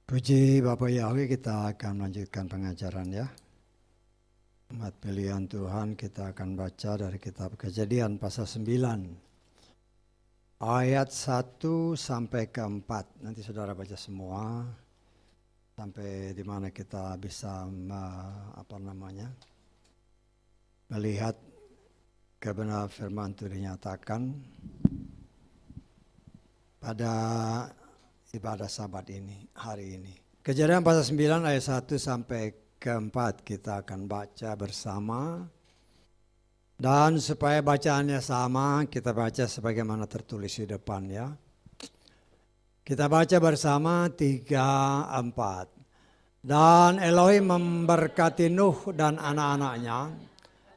Puji Bapak Yahweh, kita akan melanjutkan pengajaran ya. Umat pilihan Tuhan, kita akan baca dari kitab Kejadian pasal 9. Ayat 1 sampai ke 4. Nanti saudara baca semua. Sampai di mana kita bisa melihat kebenaran firman itu dinyatakan pada ibadah Sabat ini, hari ini. Kejadian pasal 9 ayat 1 sampai ke 4 kita akan baca bersama. Dan supaya bacaannya sama, kita baca sebagaimana tertulis di depan ya. Kita baca bersama 3, 4. Dan Elohim memberkati Nuh dan anak-anaknya,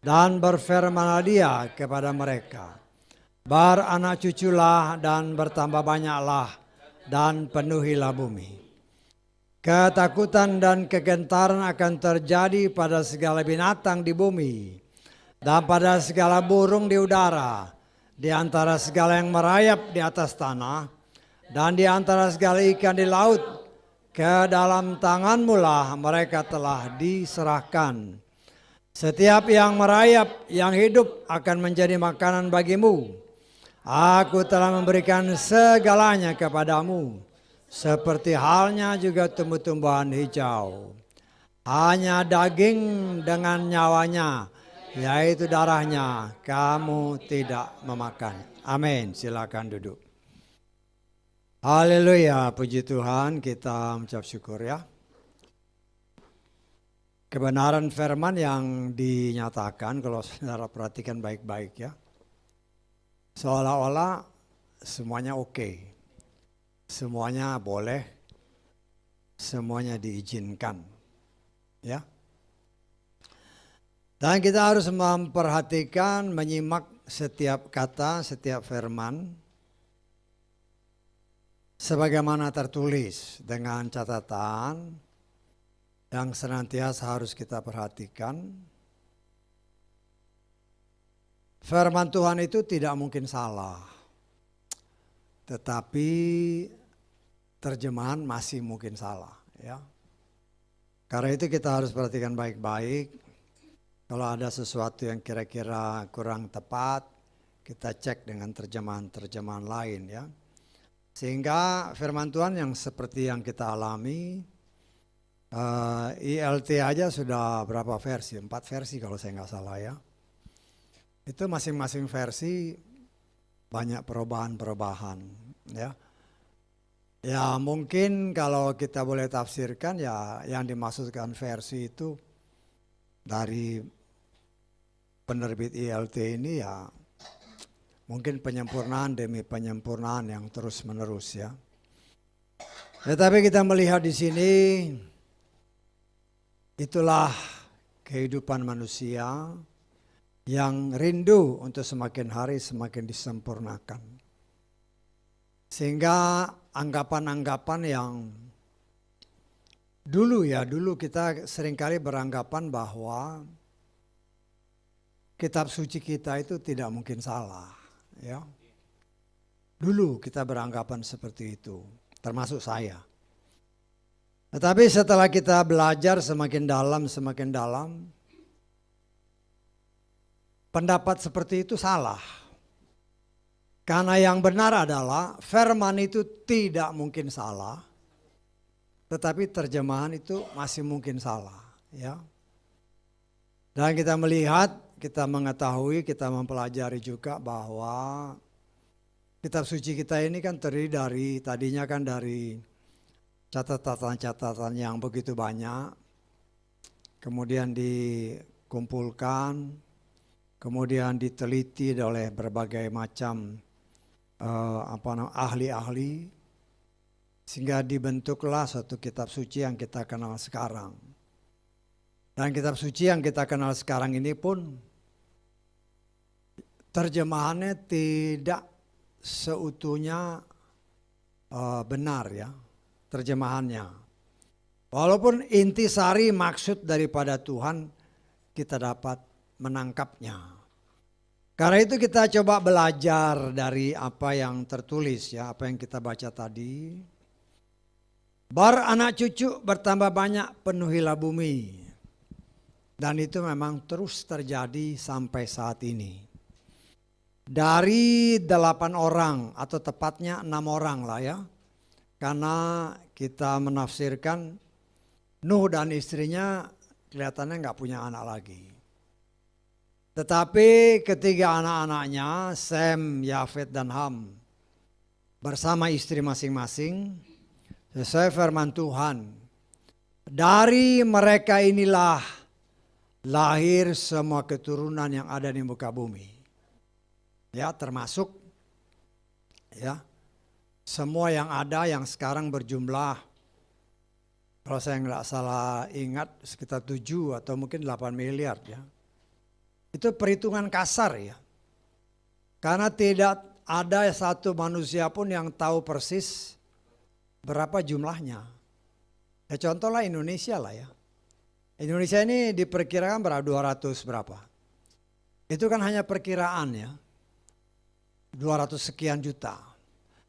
dan berfirmanlah dia kepada mereka, beranak cuculah dan bertambah banyaklah, dan penuhilah bumi. Ketakutan dan kegentaran akan terjadi pada segala binatang di bumi, dan pada segala burung di udara, di antara segala yang merayap di atas tanah, dan di antara segala ikan di laut. Ke dalam tanganmu lah mereka telah diserahkan. Setiap yang merayap, yang hidup akan menjadi makanan bagimu. Aku telah memberikan segalanya kepadamu, seperti halnya juga tumbuh-tumbuhan hijau. Hanya daging dengan nyawanya, yaitu darahnya, kamu tidak memakan. Amin. Silakan duduk. Haleluya, puji Tuhan, kita mengucap syukur ya. Kebenaran firman yang dinyatakan, kalau saudara perhatikan baik-baik ya, seolah-olah semuanya oke, semuanya boleh, semuanya diizinkan ya. Dan kita harus memperhatikan, menyimak setiap kata, setiap firman sebagaimana tertulis, dengan catatan yang senantiasa harus kita perhatikan. Firman Tuhan itu tidak mungkin salah, tetapi terjemahan masih mungkin salah ya. Karena itu kita harus perhatikan baik-baik. Kalau ada sesuatu yang kira-kira kurang tepat, kita cek dengan terjemahan-terjemahan lain ya. Sehingga firman Tuhan yang seperti yang kita alami, ILT aja sudah berapa versi? 4 versi kalau saya nggak salah ya. Itu masing-masing versi banyak perubahan-perubahan ya. Ya mungkin kalau kita boleh tafsirkan ya, yang dimaksudkan versi itu dari penerbit ILT ini ya mungkin penyempurnaan demi penyempurnaan yang terus menerus ya. Tetapi kita melihat di sini, itulah kehidupan manusia yang rindu untuk semakin hari semakin disempurnakan. Sehingga anggapan-anggapan yang dulu kita seringkali beranggapan bahwa kitab suci kita itu tidak mungkin salah ya. Dulu kita beranggapan seperti itu, termasuk saya. Tetapi setelah kita belajar semakin dalam, pendapat seperti itu salah. Karena yang benar adalah firman itu tidak mungkin salah, tetapi terjemahan itu masih mungkin salah ya. Dan kita melihat, kita mengetahui, kita mempelajari juga bahwa kitab suci kita ini kan terdiri dari, tadinya kan dari catatan-catatan yang begitu banyak, kemudian dikumpulkan, kemudian diteliti oleh berbagai macam ahli-ahli, sehingga dibentuklah suatu kitab suci yang kita kenal sekarang. Dan kitab suci yang kita kenal sekarang ini pun terjemahannya tidak seutuhnya benar ya, terjemahannya. Walaupun intisari maksud daripada Tuhan kita dapat menangkapnya. Karena itu kita coba belajar dari apa yang tertulis ya, apa yang kita baca tadi. Beranak cucu bertambah banyak, penuhilah bumi. Dan itu memang terus terjadi sampai saat ini. Dari 8 orang atau tepatnya 6 orang lah ya. Karena kita menafsirkan Nuh dan istrinya kelihatannya nggak punya anak lagi. Tetapi ketiga anak-anaknya, Sem, Yafet, dan Ham, bersama istri masing-masing, sesuai firman Tuhan, dari mereka inilah lahir semua keturunan yang ada di muka bumi. Ya, termasuk ya semua yang ada yang sekarang berjumlah, kalau saya nggak salah ingat sekitar 7 atau mungkin 8 miliar ya. Itu perhitungan kasar ya. Karena tidak ada satu manusia pun yang tahu persis berapa jumlahnya. Ya contohlah Indonesia lah ya. Indonesia ini diperkirakan berapa? 200 berapa. Itu kan hanya perkiraan ya. 200 sekian juta.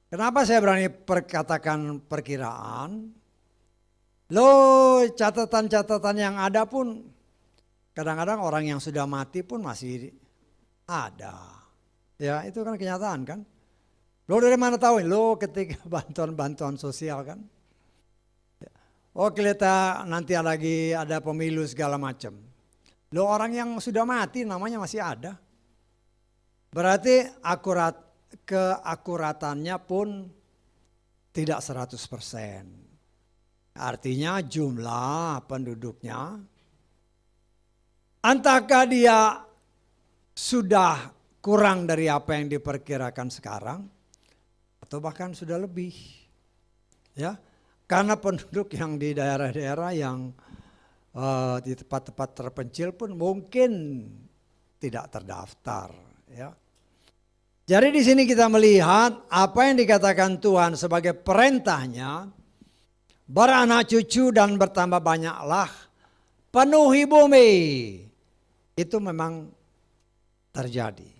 Kenapa saya berani katakan perkiraan? Loh, catatan-catatan yang ada pun kadang-kadang orang yang sudah mati pun masih ada. Ya, itu kan kenyataan kan. Lo dari mana tahu? Lo ketika bantuan-bantuan sosial kan. Oh, kita nanti lagi ada pemilu segala macam. Lo orang yang sudah mati namanya masih ada. Berarti keakuratannya pun tidak 100%. Artinya jumlah penduduknya, entahkah dia sudah kurang dari apa yang diperkirakan sekarang, atau bahkan sudah lebih. Ya, karena penduduk yang di daerah-daerah yang di tempat-tempat terpencil pun mungkin tidak terdaftar. Ya. Jadi di sini kita melihat apa yang dikatakan Tuhan sebagai perintahnya, beranak cucu dan bertambah banyaklah, penuhi bumi. Itu memang terjadi.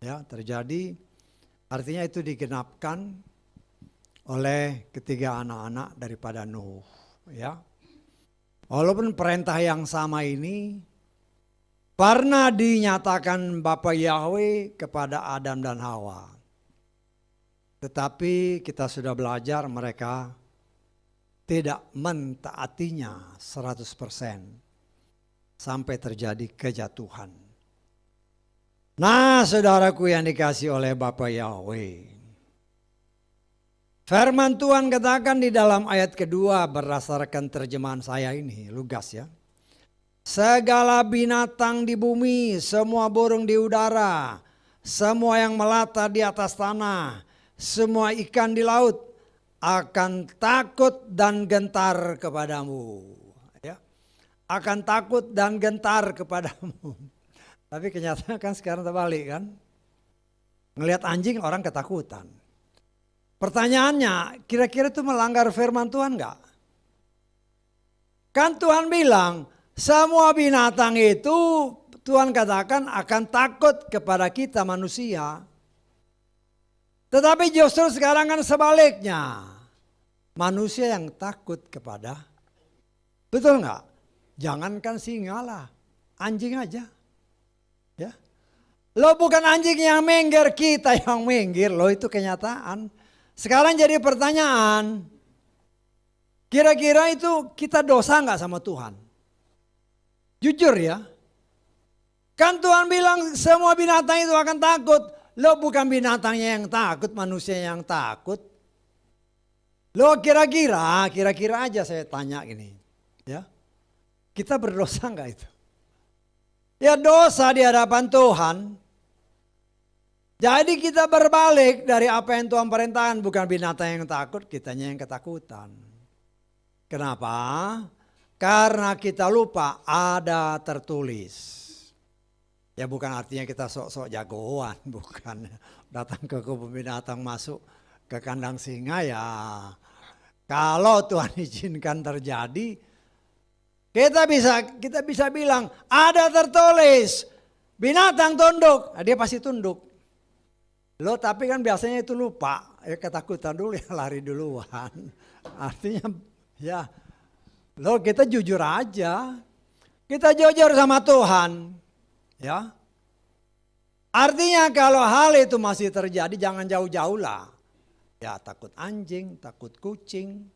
Ya, terjadi. Artinya itu digenapkan oleh ketiga anak-anak daripada Nuh, ya. Walaupun perintah yang sama ini pernah dinyatakan Bapa Yahweh kepada Adam dan Hawa. Tetapi kita sudah belajar mereka tidak mentaatinya 100% sampai terjadi kejatuhan. Nah, saudaraku yang dikasihi oleh Bapa Yahweh, firman Tuhan katakan di dalam ayat kedua berdasarkan terjemahan saya ini, Lugas ya. Segala binatang di bumi, semua burung di udara, semua yang melata di atas tanah, semua ikan di laut akan takut dan gentar kepadamu. Ya. Akan takut dan gentar kepadamu. Tapi kenyataan kan sekarang terbalik kan. Ngelihat anjing orang ketakutan. Pertanyaannya, kira-kira itu melanggar firman Tuhan enggak? Kan Tuhan bilang, semua binatang itu Tuhan katakan akan takut kepada kita manusia. Tetapi justru sekarang kan sebaliknya. Manusia yang takut kepada, betul enggak? Jangankan singa lah, anjing aja. Ya. Lo bukan anjing yang minggir, kita yang minggir. Lo itu kenyataan. Sekarang jadi pertanyaan, kira-kira itu kita dosa enggak sama Tuhan? Jujur ya. Kan Tuhan bilang semua binatang itu akan takut. Lo bukan binatangnya yang takut, manusia yang takut. Lo kira-kira aja saya tanya gini. Ya. Kita berdosa enggak itu? Ya dosa di hadapan Tuhan. Jadi kita berbalik dari apa yang Tuhan perintahkan. Bukan binatang yang takut, kitanya yang ketakutan. Kenapa? Karena kita lupa ada tertulis. Ya bukan artinya kita sok-sok jagoan. Bukan datang ke kebun binatang masuk ke kandang singa ya. Kalau Tuhan izinkan terjadi, kita bisa bilang ada tertulis Binatang tunduk, nah, dia pasti tunduk. Lo tapi kan biasanya itu lupa, ya ketakutan dulu ya lari duluan. Artinya ya, lo kita jujur aja, kita jujur sama Tuhan, ya. Artinya kalau hal itu masih terjadi jangan jauh-jauh lah. Ya takut anjing, takut kucing,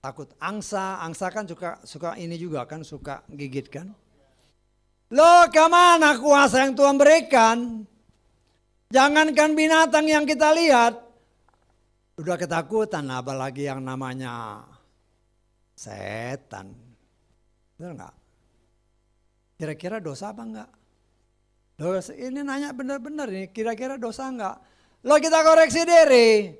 takut angsa. Angsa kan suka ini juga kan, suka gigit kan. Loh kemana kuasa yang Tuhan berikan? Jangankan binatang yang kita lihat. Udah ketakutan, apalagi yang namanya setan. Betul nggak? Kira-kira dosa apa enggak? Loh, ini nanya benar-benar ini, kira-kira dosa enggak? Loh kita koreksi diri.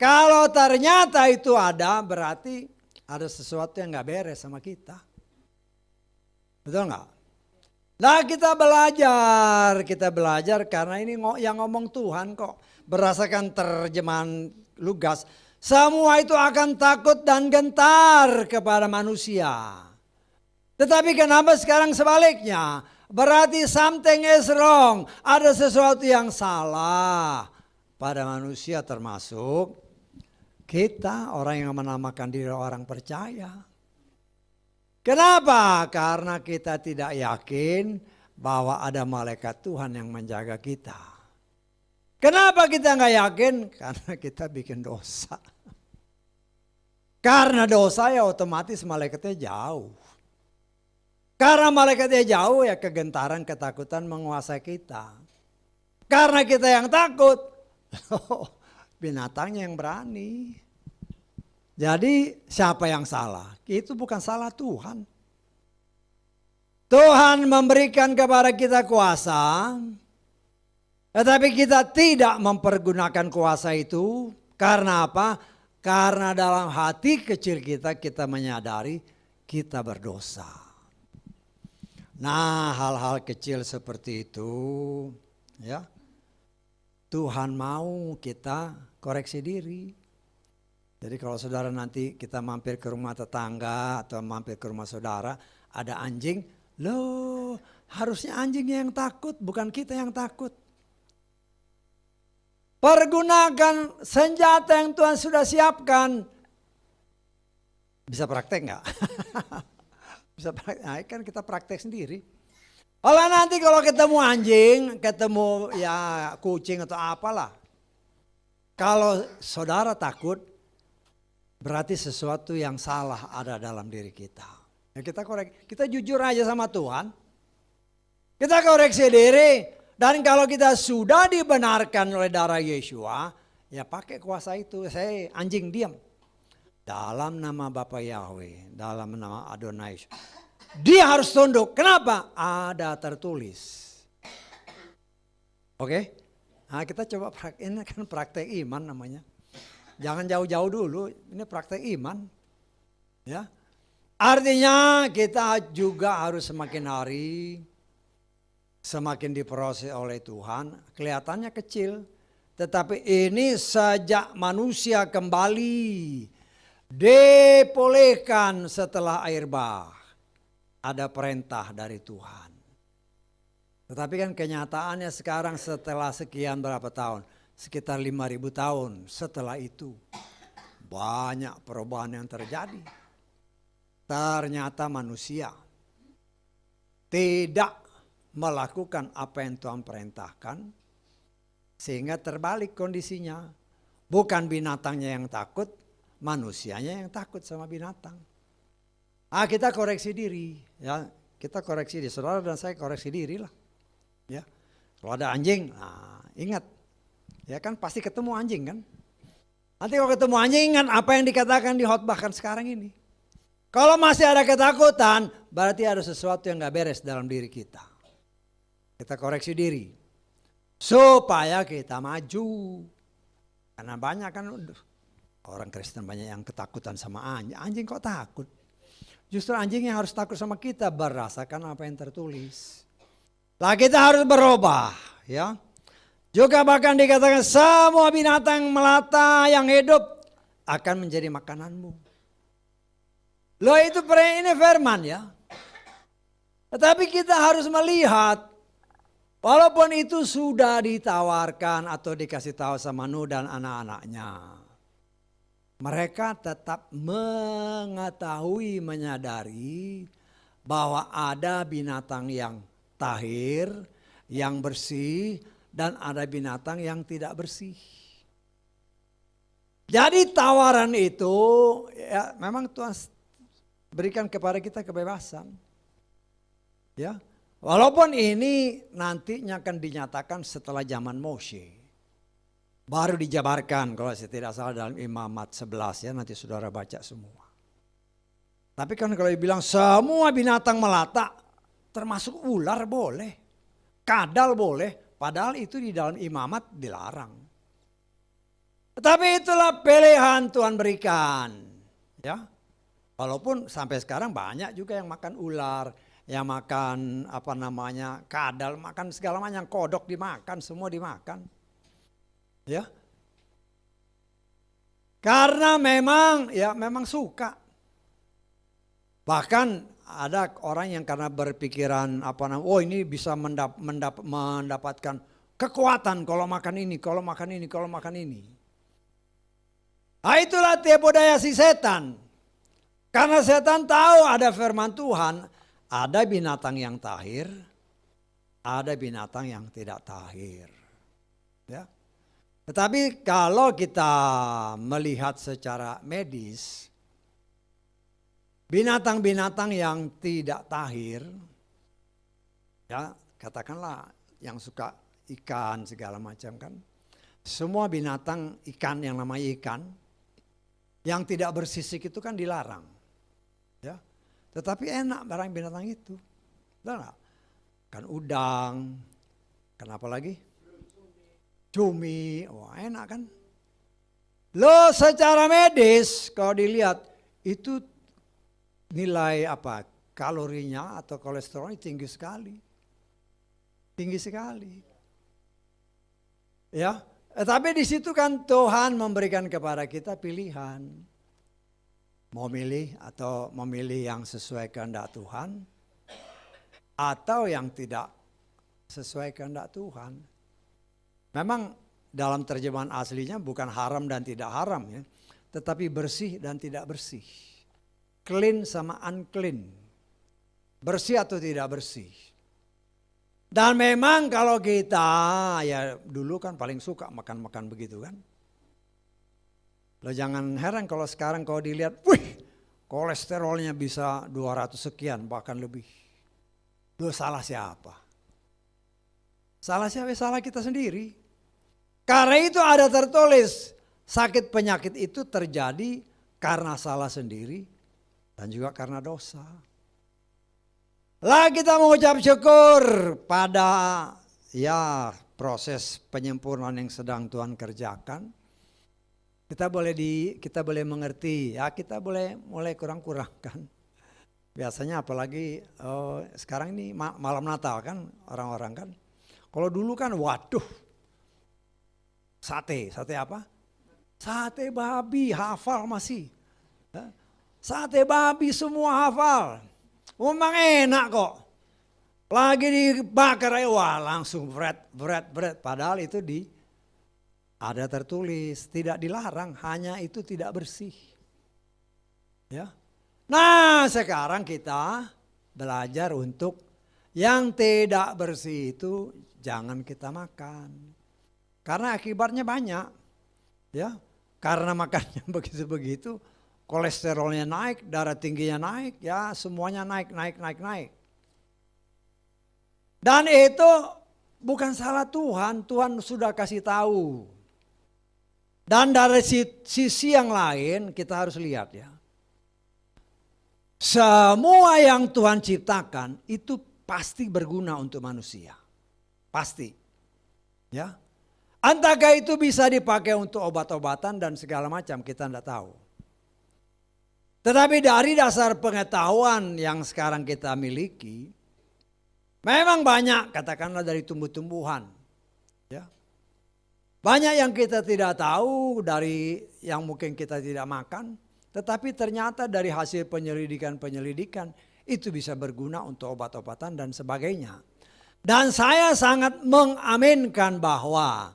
Kalau ternyata itu ada, berarti ada sesuatu yang enggak beres sama kita. Betul enggak? Nah kita belajar karena ini yang ngomong Tuhan kok. Berdasarkan terjemahan Lukas, semua itu akan takut dan gentar kepada manusia. Tetapi kenapa sekarang sebaliknya? Berarti something is wrong. Ada sesuatu yang salah pada manusia termasuk kita orang yang menamakan diri orang percaya. Kenapa? Karena kita tidak yakin bahwa ada malaikat Tuhan yang menjaga kita. Kenapa kita nggak yakin? Karena kita bikin dosa. Karena dosa ya otomatis malaikatnya jauh. Karena malaikatnya jauh ya kegentaran, ketakutan menguasai kita. Karena kita yang takut, binatangnya yang berani. Jadi siapa yang salah? Itu bukan salah Tuhan. Tuhan memberikan kepada kita kuasa, tetapi kita tidak mempergunakan kuasa itu. Karena apa? Karena dalam hati kecil kita menyadari kita berdosa. Nah hal-hal kecil seperti itu ya Tuhan mau kita koreksi diri. Jadi kalau saudara nanti kita mampir ke rumah tetangga atau mampir ke rumah saudara ada anjing, loh harusnya anjingnya yang takut bukan kita yang takut. Pergunakan senjata yang Tuhan sudah siapkan. Bisa praktek nggak? Bisa praktek, nah, kan kita praktek sendiri. Kalau nanti kalau ketemu anjing, ketemu ya kucing atau apalah. Kalau saudara takut, berarti sesuatu yang salah ada dalam diri kita. Ya kita jujur aja sama Tuhan. Kita koreksi diri. Dan kalau kita sudah dibenarkan oleh darah Yeshua, ya pakai kuasa itu. Saya anjing diam. Dalam nama Bapa Yahweh, dalam nama Adonai. Dia harus tunduk. Kenapa? Ada tertulis. Oke? Nah kita coba ini kan praktek iman namanya. Jangan jauh-jauh dulu, ini praktek iman. Ya. Artinya kita juga harus semakin hari semakin diproses oleh Tuhan. Kelihatannya kecil, tetapi ini sejak manusia kembali dibolehkan setelah air bah. Ada perintah dari Tuhan. Tetapi kan kenyataannya sekarang setelah sekian berapa tahun? Sekitar 5.000 tahun setelah itu. Banyak perubahan yang terjadi. Ternyata manusia tidak melakukan apa yang Tuhan perintahkan. Sehingga terbalik kondisinya. Bukan binatangnya yang takut, manusianya yang takut sama binatang. Kita koreksi diri, ya kita koreksi diri. Saudara dan saya koreksi diri lah, ya. Kalau ada anjing, ingat, ya kan pasti ketemu anjing kan. Nanti kalau ketemu anjing ingat apa yang dikatakan di khotbah sekarang ini. Kalau masih ada ketakutan, berarti ada sesuatu yang nggak beres dalam diri kita. Kita koreksi diri, supaya kita maju. Karena banyak kan orang Kristen banyak yang ketakutan sama anjing. Anjing kok takut? Justru anjing yang harus takut sama kita berdasarkan apa yang tertulis. Lah kita harus berubah ya. Juga bahkan dikatakan semua binatang melata yang hidup akan menjadi makananmu. Loh itu ini firman ya. Tetapi kita harus melihat Walaupun itu sudah ditawarkan atau dikasih tahu sama Nuh dan anak-anaknya. Mereka tetap mengetahui, menyadari bahwa ada binatang yang tahir, yang bersih, dan ada binatang yang tidak bersih. Jadi tawaran itu ya memang Tuhan berikan kepada kita kebebasan. Ya. Walaupun ini nantinya akan dinyatakan setelah zaman Moshe. Baru dijabarkan kalau saya tidak salah dalam Imamat 11 ya, nanti saudara baca semua. Tapi kan kalau dibilang semua binatang melata, termasuk ular boleh, kadal boleh, padahal itu di dalam Imamat dilarang. Tetapi itulah pilihan Tuhan berikan. Ya. Walaupun sampai sekarang banyak juga yang makan ular, yang makan kadal, makan segala macam, kodok dimakan, semua dimakan. Ya. Karena memang suka. Bahkan ada orang yang karena berpikiran ini bisa mendapatkan kekuatan kalau makan ini, kalau makan ini, kalau makan ini. Nah, itulah tipu daya si setan. Karena setan tahu ada firman Tuhan, ada binatang yang tahir, ada binatang yang tidak tahir. Ya. Tetapi kalau kita melihat secara medis, binatang-binatang yang tidak tahir, ya katakanlah yang suka ikan segala macam kan, semua binatang ikan yang namanya ikan, yang tidak bersisik itu kan dilarang. Ya. Tetapi enak barang binatang itu. Benar? Kan udang, kenapa lagi? Cumi, wah enak kan? Lo secara medis kalau dilihat itu nilai kalorinya atau kolesterolnya tinggi sekali. Tinggi sekali. Ya, tapi di situ kan Tuhan memberikan kepada kita pilihan. Mau milih atau memilih yang sesuai kehendak Tuhan atau yang tidak sesuai kehendak Tuhan. Memang dalam terjemahan aslinya bukan haram dan tidak haram ya, tetapi bersih dan tidak bersih. Clean sama unclean. Bersih atau tidak bersih. Dan memang kalau kita ya dulu kan paling suka makan-makan begitu kan. Lo jangan heran kalau sekarang kalau dilihat, wih kolesterolnya bisa 200 sekian bahkan lebih. Lo salah siapa? Salah siapa? Salah kita sendiri. Karena itu ada tertulis sakit penyakit itu terjadi karena salah sendiri dan juga karena dosa. Lah kita mengucap syukur pada proses penyempurnaan yang sedang Tuhan kerjakan. Kita boleh mengerti, ya kita boleh mulai kurang-kurangkan. Biasanya apalagi sekarang ini malam Natal kan orang-orang kan. Kalau dulu kan waduh, sate apa? Sate babi hafal masih. Sate babi semua hafal. Memang enak kok. Lagi dibakar wah langsung berat. Padahal itu ada tertulis, tidak dilarang, hanya itu tidak bersih. Ya. Nah, sekarang kita belajar untuk yang tidak bersih itu jangan kita makan. Karena akibatnya banyak. Ya. Karena makannya begitu-begitu, kolesterolnya naik, darah tingginya naik, ya semuanya naik. Dan itu bukan salah Tuhan, Tuhan sudah kasih tahu. Dan dari sisi yang lain kita harus lihat ya. Semua yang Tuhan ciptakan itu pasti berguna untuk manusia. Pasti. Ya. Entahkah itu bisa dipakai untuk obat-obatan dan segala macam kita tidak tahu. Tetapi dari dasar pengetahuan yang sekarang kita miliki, memang banyak katakanlah dari tumbuh-tumbuhan. Ya. Banyak yang kita tidak tahu dari yang mungkin kita tidak makan. Tetapi ternyata dari hasil penyelidikan itu bisa berguna untuk obat-obatan dan sebagainya. Dan saya sangat mengaminkan bahwa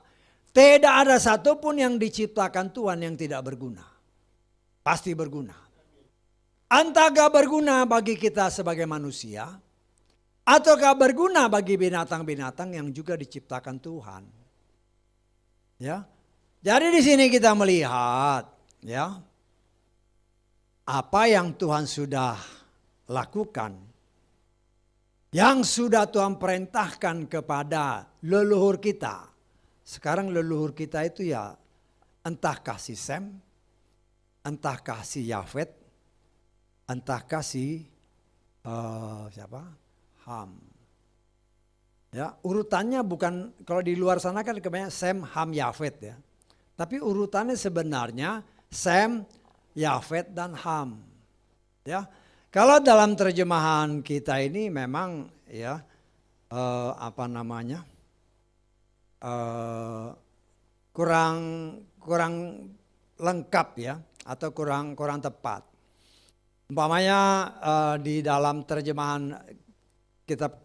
tidak ada satupun yang diciptakan Tuhan yang tidak berguna. Pasti berguna. Entah gak berguna bagi kita sebagai manusia, ataukah berguna bagi binatang-binatang yang juga diciptakan Tuhan. Ya. Jadi di sini kita melihat ya apa yang Tuhan sudah lakukan, yang sudah Tuhan perintahkan kepada leluhur kita. Sekarang leluhur kita itu ya entah kasih Sem, entah kasih Yafet, entah kasih siapa? Ham. Ya, urutannya bukan kalau di luar sana kan kebanyakan Sem, Ham, Yafet ya. Tapi urutannya sebenarnya Sem, Yafet dan Ham. Ya. Kalau dalam terjemahan kita ini memang ya kurang lengkap ya atau kurang tepat. Umpamanya di dalam terjemahan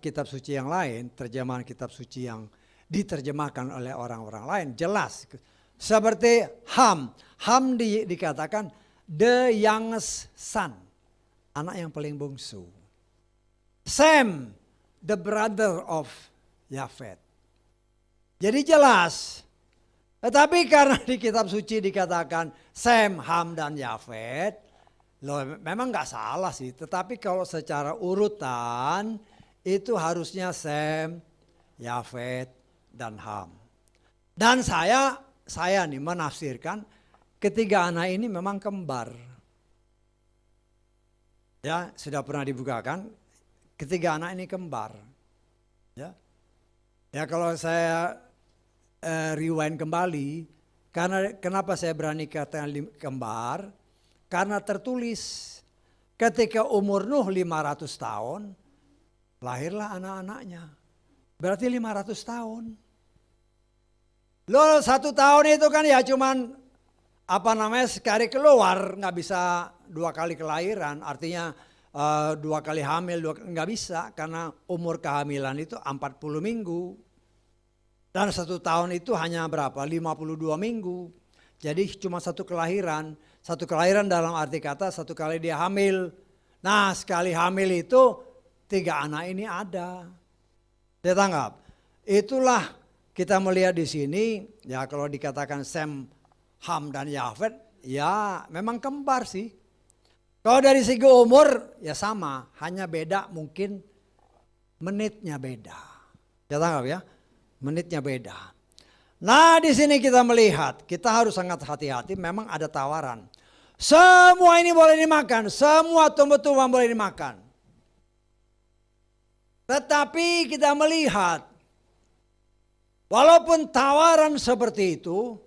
kitab suci yang lain, terjemahan kitab suci yang diterjemahkan oleh orang-orang lain jelas. Seperti Ham. Ham dikatakan the youngest son. Anak yang paling bungsu. Sem, the brother of Yafet. Jadi jelas. Tetapi karena di kitab suci dikatakan Sem, Ham, dan Yafet. Loh, memang gak salah sih. Tetapi kalau secara urutan itu harusnya Sem, Yafet, dan Ham. Dan saya nih menafsirkan ketiga anak ini memang kembar. Ya, sudah pernah dibukakan. Ketiga anak ini kembar. Ya. Ya kalau saya rewind kembali, karena kenapa saya berani katakan kembar? Karena tertulis ketika umur Nuh 500 tahun, lahirlah anak-anaknya. Berarti 500 tahun. Loh 1 tahun itu kan ya cuman sekali keluar, nggak bisa 2 kali kelahiran. Artinya 2 kali hamil, nggak bisa karena umur kehamilan itu 40 minggu. Dan 1 tahun itu hanya berapa? 52 minggu. Jadi cuma 1 kelahiran. 1 kelahiran dalam arti kata 1 kali dia hamil. Nah sekali hamil itu 3 anak ini ada. Dia tanggap. Itulah kita melihat di sini, ya kalau dikatakan Sem, Ham, dan Yafet, ya memang kembar sih. Kalau dari segi umur, ya sama. Hanya beda mungkin menitnya beda. Ya tanggap ya, menitnya beda. Nah di sini kita melihat, kita harus sangat hati-hati, memang ada tawaran. Semua ini boleh dimakan, semua tumbuh-tumbuhan boleh dimakan. Tetapi kita melihat, walaupun tawaran seperti itu,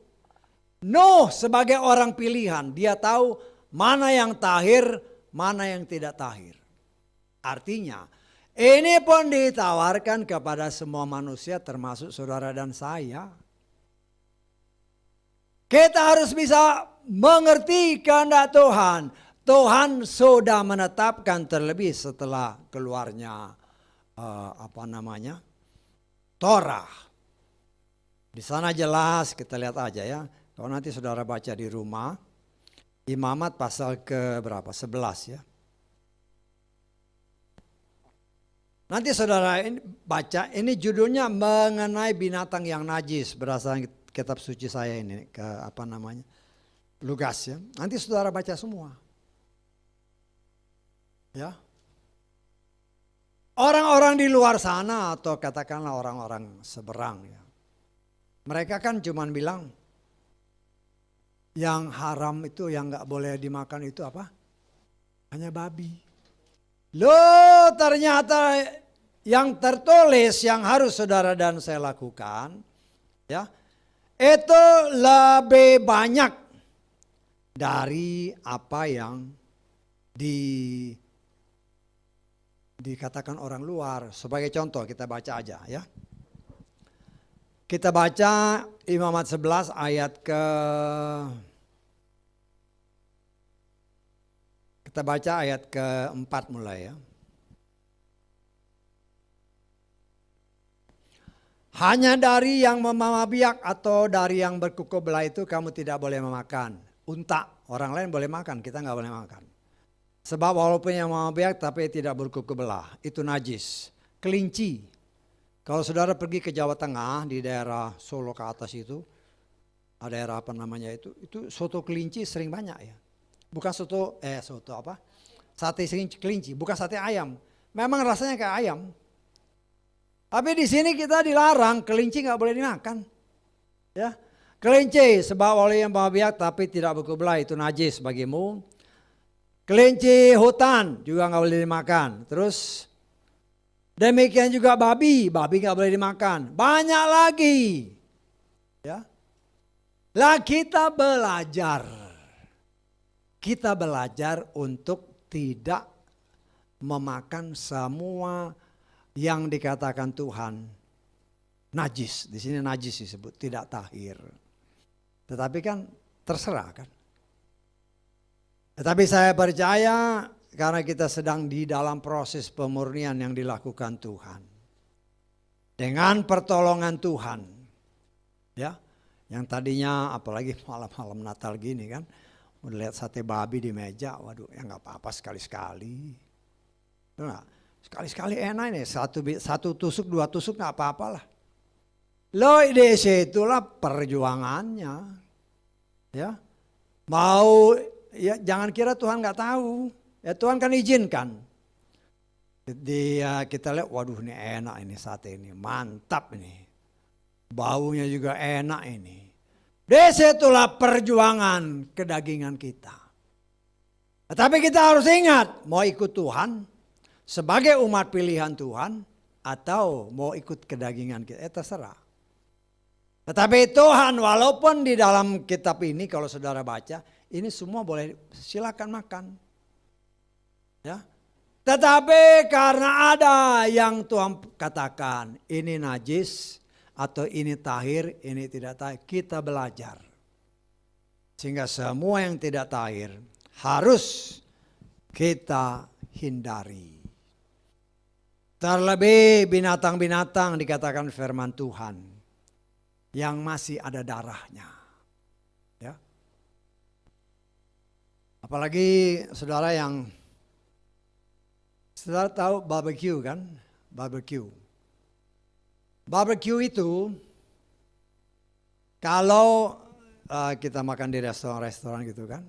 Nuh sebagai orang pilihan, dia tahu mana yang tahir, mana yang tidak tahir. Artinya, ini pun ditawarkan kepada semua manusia termasuk saudara dan saya. Kita harus bisa mengerti kehendak Tuhan. Tuhan sudah menetapkan terlebih setelah keluarnya Torah. Di sana jelas, kita lihat aja ya. Kalau nanti saudara baca di rumah, Imamat pasal ke berapa? 11 ya. Nanti saudara baca, ini judulnya mengenai binatang yang najis berdasarkan kitab suci saya ini ke Lukas ya. Nanti saudara baca semua. Ya. Orang-orang di luar sana atau katakanlah orang-orang seberang ya. Mereka kan cuman bilang yang haram itu, yang gak boleh dimakan itu apa? Hanya babi. Loh ternyata yang tertulis yang harus saudara dan saya lakukan ya, itu lebih banyak dari apa yang dikatakan orang luar. Sebagai contoh kita baca aja ya. Kita baca Imamat 11 ayat kita baca ayat ke-4 mulai ya. Hanya dari yang memamah biak atau dari yang berkuku belah itu kamu tidak boleh memakan. Unta, orang lain boleh makan, kita nggak boleh makan. Sebab walaupun yang memamah biak tapi tidak berkuku belah, itu najis. Kelinci, kalau saudara pergi ke Jawa Tengah di daerah Solo ke atas itu, ada daerah apa namanya itu soto kelinci sering banyak ya. Bukan soto apa? Sate kelinci, bukan sate ayam. Memang rasanya kayak ayam. Tapi di sini kita dilarang, kelinci nggak boleh dimakan. Ya, kelinci sebab oleh yang biak tapi tidak berkubelah itu najis bagimu. Kelinci hutan juga nggak boleh dimakan. Terus demikian juga babi nggak boleh dimakan. Banyak lagi. Ya, lah kita belajar untuk tidak memakan semua yang dikatakan Tuhan najis. Di sini najis disebut, tidak tahir. Tetapi kan terserah kan. Tetapi saya percaya karena kita sedang di dalam proses pemurnian yang dilakukan Tuhan. Dengan pertolongan Tuhan. Ya, yang tadinya apalagi malam-malam Natal gini kan. Melihat sate babi di meja, waduh ya nggak apa-apa sekali-sekali. Nah, sekali-sekali enak ini, satu tusuk, dua tusuk nggak apa-apalah. Loh di situlah perjuangannya. Ya, mau ya jangan kira Tuhan nggak tahu. Ya Tuhan kan izinkan. Kita lihat, waduh ini enak ini sate ini, mantap ini. Baunya juga enak ini. Disitulah perjuangan kedagingan kita. Tetapi kita harus ingat, mau ikut Tuhan sebagai umat pilihan Tuhan atau mau ikut kedagingan kita, terserah. Tetapi Tuhan walaupun di dalam kitab ini kalau saudara baca, ini semua boleh silakan makan. Ya. Tetapi karena ada yang Tuhan katakan ini najis atau ini tahir, ini tidak tahir, kita belajar. Sehingga semua yang tidak tahir harus kita hindari. Terlebih binatang-binatang dikatakan firman Tuhan yang masih ada darahnya. Ya. Apalagi saudara tahu barbecue kan? Barbecue. Barbecue itu kalau kita makan di restoran-restoran gitu kan.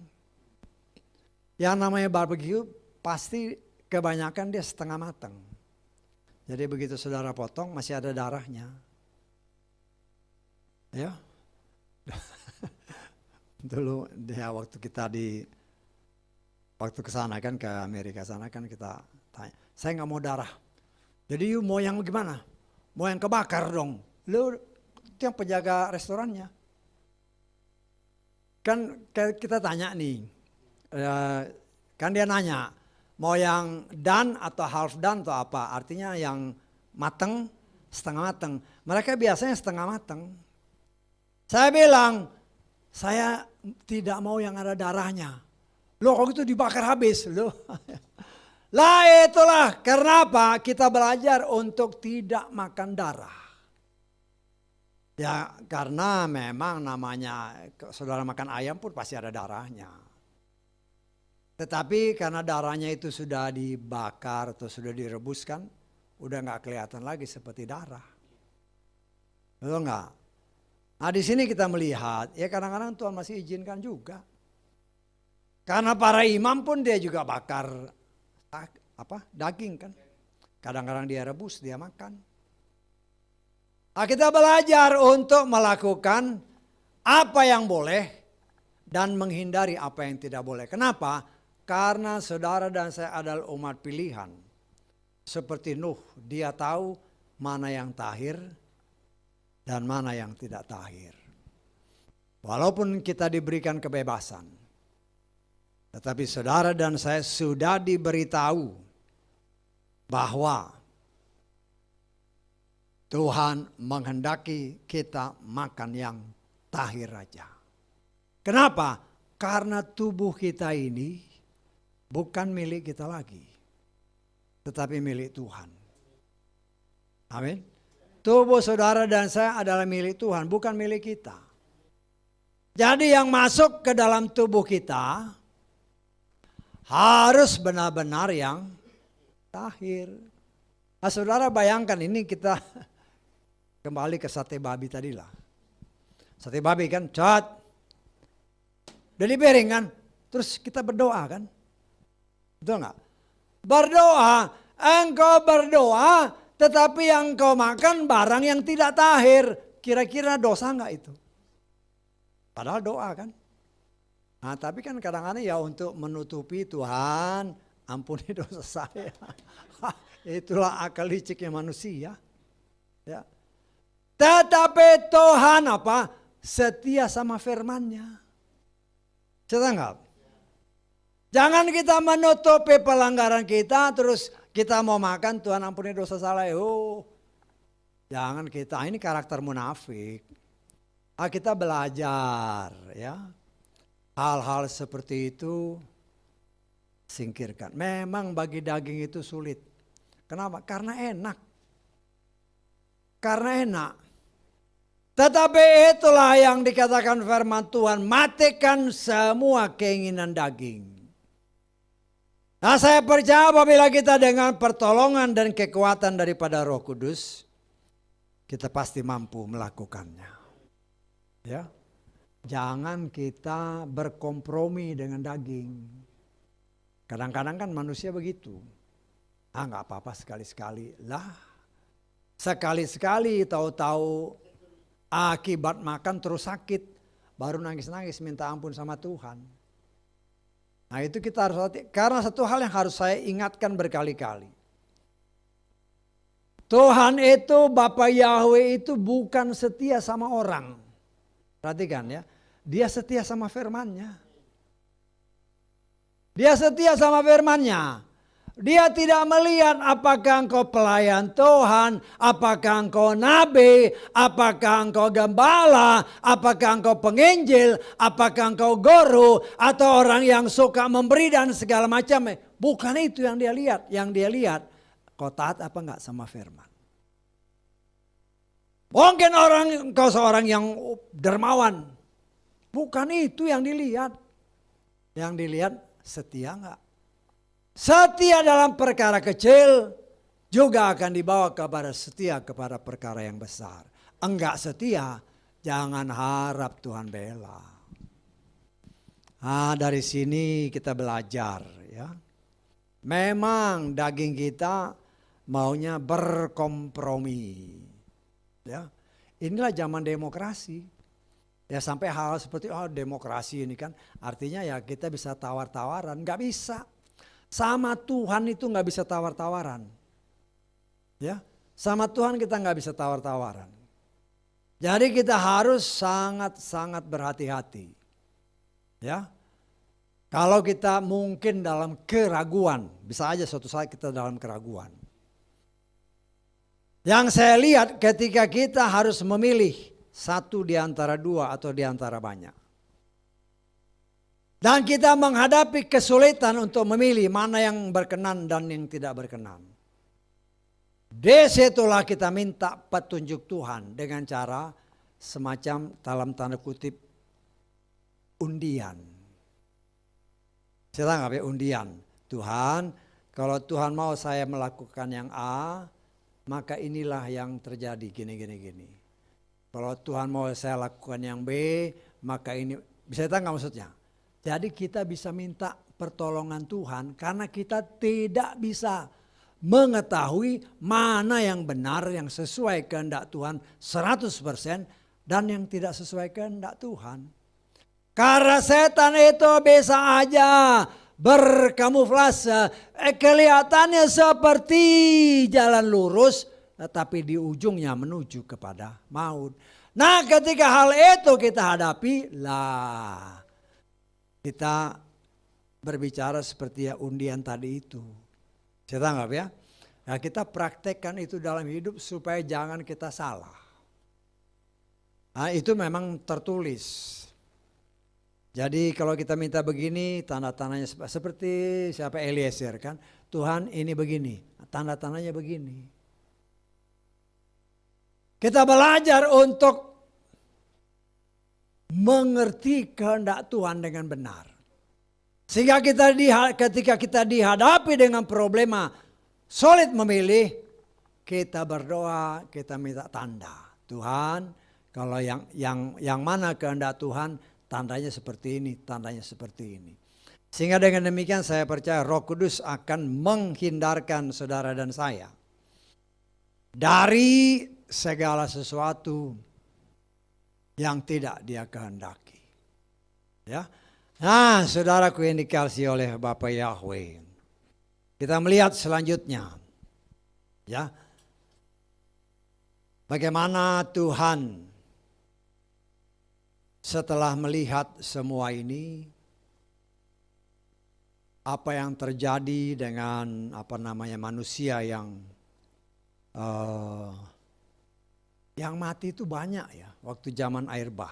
Yang namanya barbecue pasti kebanyakan dia setengah matang. Jadi begitu saudara potong masih ada darahnya. Ya. Dulu waktu kita waktu ke sana kan ke Amerika sana kan kita tanya, saya nggak mau darah. Jadi mau yang gimana? Mau yang kebakar dong. Lu itu yang penjaga restorannya. Kan kita tanya nih, kan dia nanya, mau yang done atau half done atau apa? Artinya yang mateng, setengah mateng. Mereka biasanya setengah mateng. Saya bilang, saya tidak mau yang ada darahnya. Loh kok itu dibakar habis? Loh. Lah itulah karena apa? Kita belajar untuk tidak makan darah. Ya karena memang namanya saudara makan ayam pun pasti ada darahnya. Tetapi karena darahnya itu sudah dibakar atau sudah direbuskan, udah nggak kelihatan lagi seperti darah. Betul nggak? Nah di sini kita melihat, ya kadang-kadang Tuhan masih izinkan juga. Karena para imam pun dia juga bakar daging kan. Kadang-kadang dia rebus, dia makan. Nah, kita belajar untuk melakukan apa yang boleh dan menghindari apa yang tidak boleh. Kenapa? Karena saudara dan saya adalah umat pilihan. Seperti Nuh, dia tahu mana yang tahir dan mana yang tidak tahir. Walaupun kita diberikan kebebasan, tetapi saudara dan saya sudah diberitahu bahwa Tuhan menghendaki kita makan yang tahir aja. Kenapa? Karena tubuh kita ini bukan milik kita lagi, tetapi milik Tuhan. Amin. Tubuh saudara dan saya adalah milik Tuhan, bukan milik kita. Jadi yang masuk ke dalam tubuh kita harus benar-benar yang tahir. Nah saudara bayangkan ini kita kembali ke sate babi tadi lah. Sate babi kan, cat. Udah dipiring kan, terus kita berdoa kan. Betul nggak? Berdoa, engkau berdoa tetapi yang engkau makan barang yang tidak tahir. Kira-kira dosa nggak itu? Padahal doa kan. Nah tapi kan kadang-kadang ya untuk menutupi Tuhan, ampuni dosa saya. Itulah akal liciknya manusia. Ya. Tetapi Tuhan apa? Setia sama firman-Nya. Setuju? Jangan kita menutupi pelanggaran kita terus kita mau makan Tuhan ampuni dosa saya. Oh, jangan kita, ini karakter munafik. Kita belajar ya. Hal-hal seperti itu singkirkan. Memang bagi daging itu sulit. Kenapa? Karena enak. Karena enak. Tetapi itulah yang dikatakan firman Tuhan, matikan semua keinginan daging. Nah saya percaya apabila kita dengan pertolongan dan kekuatan daripada Roh Kudus, kita pasti mampu melakukannya. Ya, jangan kita berkompromi dengan daging. Kadang-kadang kan manusia begitu. Nggak apa-apa sekali-sekali lah. Sekali-sekali tahu-tahu akibat makan terus sakit, baru nangis-nangis minta ampun sama Tuhan. Nah itu kita harus hati, karena satu hal yang harus saya ingatkan berkali-kali. Tuhan itu, Bapa Yahweh itu bukan setia sama orang. Perhatikan ya, dia setia sama firman-Nya. Dia setia sama firman-Nya. Dia tidak melihat apakah engkau pelayan Tuhan, apakah engkau nabi, apakah engkau gembala, apakah engkau penginjil, apakah engkau guru, atau orang yang suka memberi dan segala macam. Bukan itu yang dia lihat. Yang dia lihat, kau taat apa enggak sama firman. Mungkin engkau seorang yang dermawan. Bukan itu yang dilihat. Yang dilihat setia enggak. Setia dalam perkara kecil juga akan dibawa kepada setia kepada perkara yang besar. Enggak setia, jangan harap Tuhan bela. Dari sini kita belajar ya. Memang daging kita maunya berkompromi. Ya. Inilah zaman demokrasi. Ya sampai hal seperti demokrasi ini kan artinya ya kita bisa tawar-tawaran, enggak bisa. Sama Tuhan itu nggak bisa tawar-tawaran. Ya, sama Tuhan kita nggak bisa tawar-tawaran. Jadi kita harus sangat-sangat berhati-hati. Ya, kalau kita mungkin dalam keraguan, bisa aja suatu saat kita dalam keraguan. Yang saya lihat ketika kita harus memilih satu di antara dua atau di antara banyak. Dan kita menghadapi kesulitan untuk memilih mana yang berkenan dan yang tidak berkenan. Disitulah kita minta petunjuk Tuhan dengan cara semacam dalam tanda kutip undian. Saya anggap ya undian. Tuhan, kalau Tuhan mau saya melakukan yang A, maka inilah yang terjadi gini. Kalau Tuhan mau saya lakukan yang B, maka ini, bisa tahu nggak maksudnya? Jadi kita bisa minta pertolongan Tuhan karena kita tidak bisa mengetahui mana yang benar, yang sesuai kehendak Tuhan 100% dan yang tidak sesuai kehendak Tuhan. Karena setan itu bisa aja berkamuflase, kelihatannya seperti jalan lurus tetapi di ujungnya menuju kepada maut. Nah ketika hal itu kita hadapi lah. Kita berbicara seperti ya undian tadi itu. Saya tanggap ya. Nah, kita praktekkan itu dalam hidup supaya jangan kita salah. Nah, itu memang tertulis. Jadi kalau kita minta begini, tanda-tandanya seperti siapa Eliezer kan. Tuhan ini begini, tanda-tandanya begini. Kita belajar untuk mengerti kehendak Tuhan dengan benar. Sehingga ketika kita dihadapi dengan problema sulit memilih, kita berdoa, kita minta tanda. Tuhan, kalau yang mana kehendak Tuhan, tandanya seperti ini, tandanya seperti ini. Sehingga dengan demikian saya percaya Roh Kudus akan menghindarkan saudara dan saya dari segala sesuatu yang tidak Dia kehendaki. Ya. Nah, saudaraku yang dikasihi oleh Bapa Yahweh. Kita melihat selanjutnya. Ya. Bagaimana Tuhan setelah melihat semua ini, apa yang terjadi dengan manusia yang mati itu banyak ya waktu zaman air bah.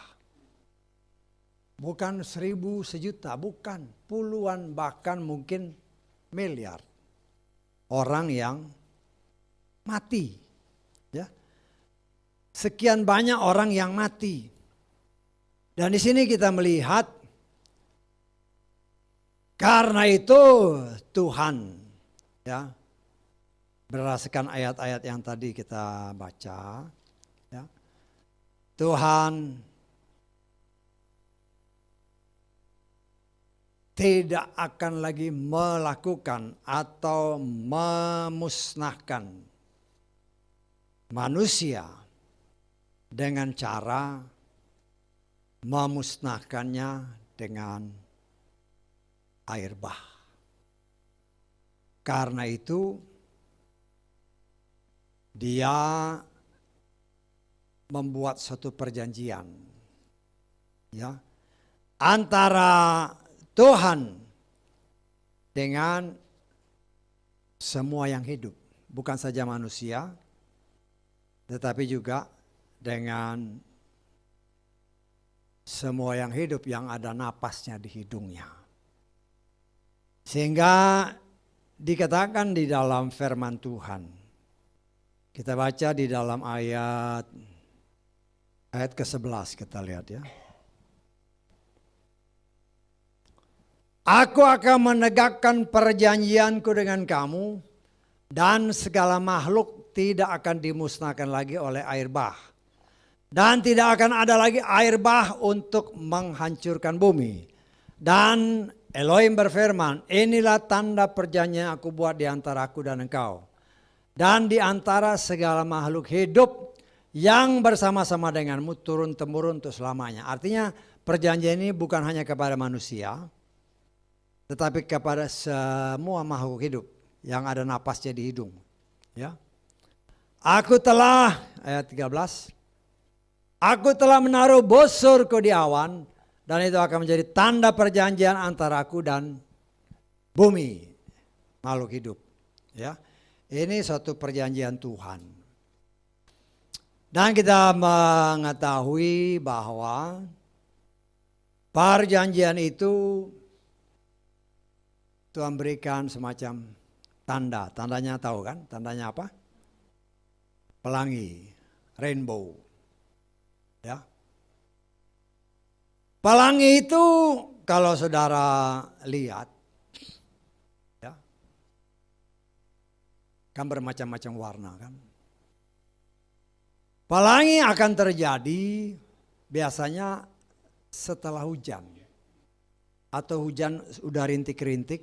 Bukan 1000 sejuta, bukan puluhan bahkan mungkin miliar orang yang mati. Ya. Sekian banyak orang yang mati. Dan di sini kita melihat karena itu Tuhan ya berdasarkan ayat-ayat yang tadi kita baca ya, Tuhan tidak akan lagi melakukan atau memusnahkan manusia dengan cara memusnahkannya dengan air bah. Karena itu Dia membuat suatu perjanjian ya antara Tuhan dengan semua yang hidup, bukan saja manusia tetapi juga dengan semua yang hidup yang ada napasnya di hidungnya. Sehingga dikatakan di dalam firman Tuhan. Kita baca di dalam ayat ke-11 kita lihat ya. Aku akan menegakkan perjanjianku dengan kamu dan segala makhluk tidak akan dimusnahkan lagi oleh air bah. Dan tidak akan ada lagi air bah untuk menghancurkan bumi. Dan Elohim berfirman, inilah tanda perjanjian aku buat di antara aku dan engkau. Dan di antara segala makhluk hidup yang bersama-sama denganmu turun-temurun untuk selamanya. Artinya perjanjian ini bukan hanya kepada manusia, tetapi kepada semua makhluk hidup yang ada napasnya di hidung. Ya. Aku telah, ayat 13, aku telah menaruh bosorku di awan dan itu akan menjadi tanda perjanjian antara aku dan bumi, makhluk hidup. Ya. Ini suatu perjanjian Tuhan. Dan kita mengetahui bahwa perjanjian itu Tuhan berikan semacam tanda. Tandanya tahu kan? Tandanya apa? Pelangi, rainbow. Ya. Pelangi itu kalau saudara lihat ya, kan bermacam-macam warna kan. Pelangi akan terjadi biasanya setelah hujan. Atau hujan udah rintik-rintik.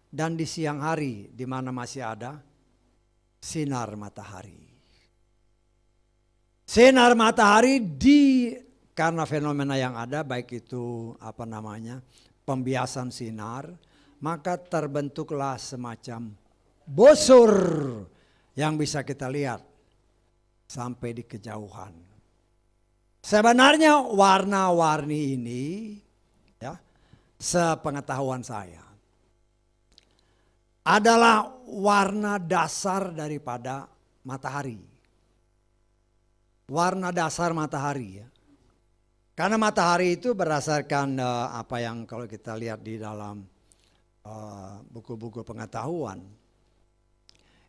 Dan di siang hari di mana masih ada sinar matahari. Sinar matahari karena fenomena yang ada baik itu pembiasan sinar. Maka terbentuklah semacam bosor yang bisa kita lihat sampai di kejauhan. Sebenarnya warna-warni ini ya, sepengetahuan saya adalah warna dasar daripada matahari. Warna dasar matahari ya. Karena matahari itu berdasarkan apa yang kalau kita lihat di dalam buku-buku pengetahuan.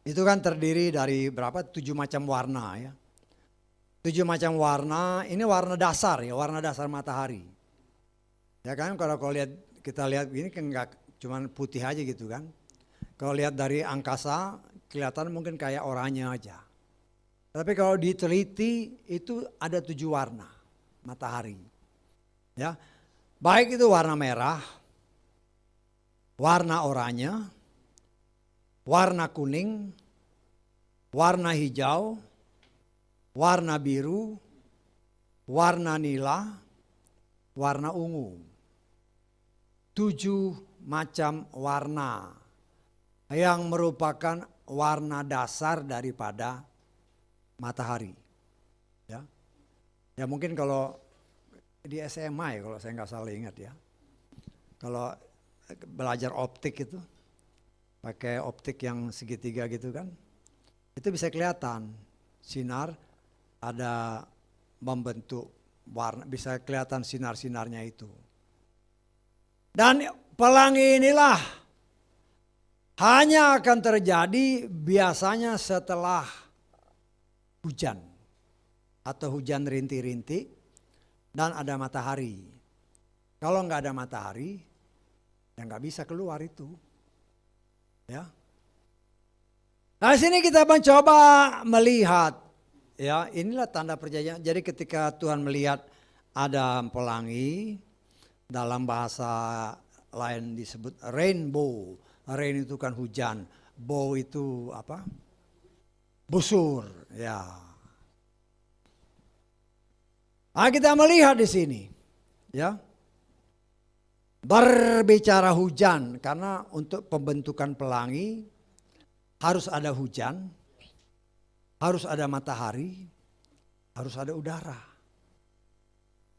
Itu kan terdiri dari 7 macam warna ya. 7 macam warna, ini warna dasar ya, warna dasar matahari. Ya kan, kalau kita lihat ini kan enggak cuman putih aja gitu kan. Kalau lihat dari angkasa kelihatan mungkin kayak oranye aja. Tapi kalau diteliti itu ada 7 warna matahari. Ya, baik itu warna merah, warna oranye, warna kuning, warna hijau, warna biru, warna nila, warna ungu. 7 macam warna yang merupakan warna dasar daripada matahari. Ya, ya mungkin kalau di SMA ya kalau saya nggak salah ingat ya. Kalau belajar optik itu pakai optik yang segitiga gitu kan, itu bisa kelihatan sinar ada membentuk warna, bisa kelihatan sinar-sinarnya itu. Dan pelangi inilah hanya akan terjadi biasanya setelah hujan atau hujan rintik-rintik dan ada matahari. Kalau nggak ada matahari, ya nggak bisa keluar itu. Ya. Nah, sini kita mencoba melihat, ya inilah tanda perjanjian. Jadi ketika Tuhan melihat ada pelangi, dalam bahasa lain disebut rainbow. Rain itu kan hujan, bow itu apa? Busur, ya. Nah, kita melihat di sini, ya. Berbicara hujan, karena untuk pembentukan pelangi harus ada hujan, harus ada matahari, harus ada udara.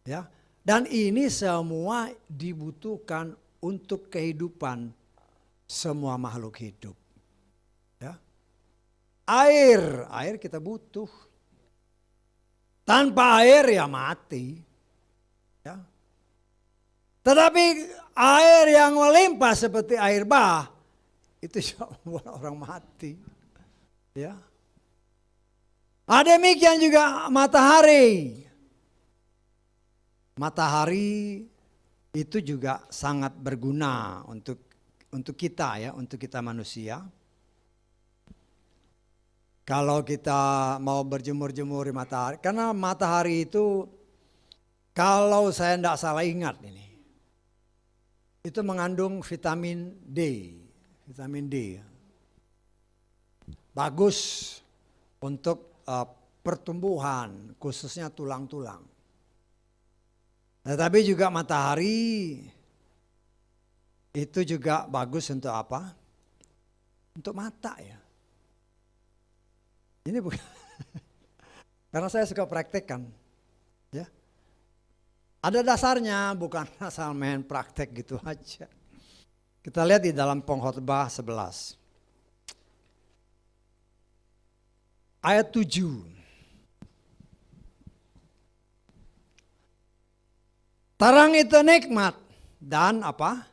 Ya. Dan ini semua dibutuhkan untuk kehidupan semua makhluk hidup. Ya. Air kita butuh. Tanpa air ya mati. Ya. Tetapi air yang melimpah seperti air bah itu membuat orang mati. Ya. Demikian juga matahari. Matahari itu juga sangat berguna untuk kita ya, untuk kita manusia. Kalau kita mau berjemur-jemur di matahari, karena matahari itu kalau saya tidak salah ingat ini, itu mengandung vitamin D, vitamin D. Bagus untuk pertumbuhan, khususnya tulang-tulang. Tetapi juga matahari itu juga bagus untuk apa? Untuk mata ya. Ini bukan karena saya suka praktekkan, ya. Ada dasarnya, bukan asal main praktek gitu aja. Kita lihat di dalam Pengkhotbah 11 ayat 7. Terang itu nikmat dan apa?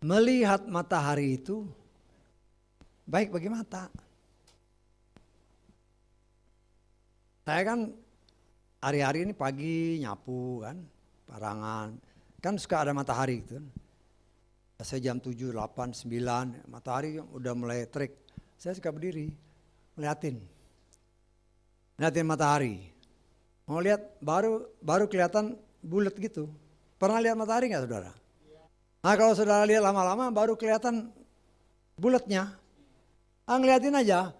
Melihat matahari itu baik bagi mata. Saya kan hari-hari ini pagi nyapu kan, parangan. Kan suka ada matahari gitu. Saya jam 7, 8, 9, matahari udah mulai terik. Saya suka berdiri, ngeliatin matahari. Mau lihat baru kelihatan bulat gitu. Pernah lihat matahari nggak saudara? Nah kalau saudara lihat lama-lama baru kelihatan bulatnya. Ngeliatin aja.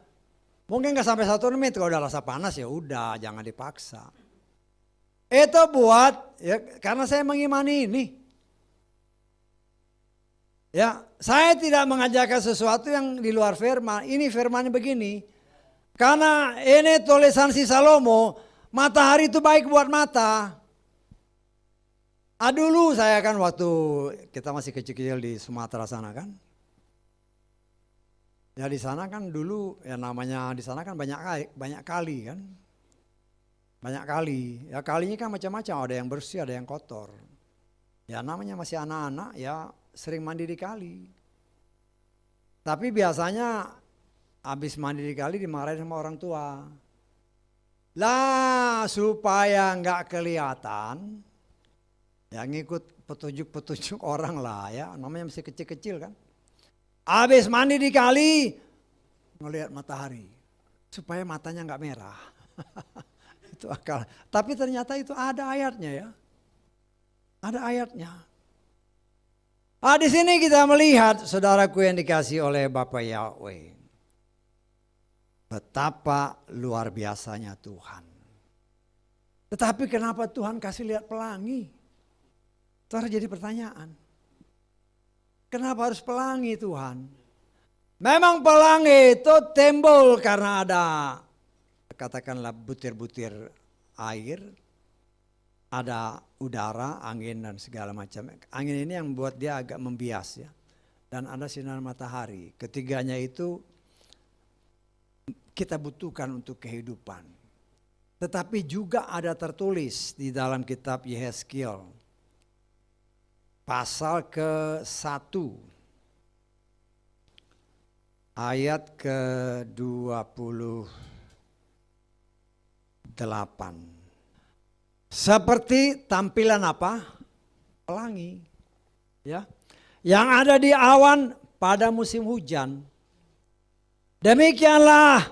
Mungkin nggak sampai 1 menit, kalau udah rasa panas ya udah, jangan dipaksa. Itu buat ya karena saya mengimani ini. Ya, saya tidak mengajarkan sesuatu yang di luar firman. Ini firmannya begini. Karena ini tulisan si Salomo, matahari itu baik buat mata. Dulu saya kan waktu kita masih kecil-kecil di Sumatera sana kan. Ya di sana kan dulu ya namanya di sana kan banyak kali kan. Banyak kali. Ya kalinya kan macam-macam, ada yang bersih, ada yang kotor. Ya namanya masih anak-anak ya sering mandi di kali. Tapi biasanya habis mandi di kali dimarahin sama orang tua. Lah supaya nggak kelihatan, ya ngikut petunjuk-petunjuk orang lah ya, namanya masih kecil-kecil kan. Habis mandi di kali, ngelihat matahari, supaya matanya nggak merah. Itu akal. Tapi ternyata itu ada ayatnya ya, ada ayatnya. Di sini kita melihat saudaraku yang dikasih oleh Bapa Yahweh, betapa luar biasanya Tuhan. Tetapi kenapa Tuhan kasih lihat pelangi? Terus jadi pertanyaan. Kenapa harus pelangi Tuhan? Memang pelangi itu timbul karena ada katakanlah butir-butir air, ada udara, angin dan segala macam. Angin ini yang membuat dia agak membias ya. Dan ada sinar matahari. Ketiganya itu kita butuhkan untuk kehidupan. Tetapi juga ada tertulis di dalam kitab Yehezkiel pasal ke-1 ayat ke-28. Seperti tampilan apa? Pelangi. Ya. Yang ada di awan pada musim hujan. Demikianlah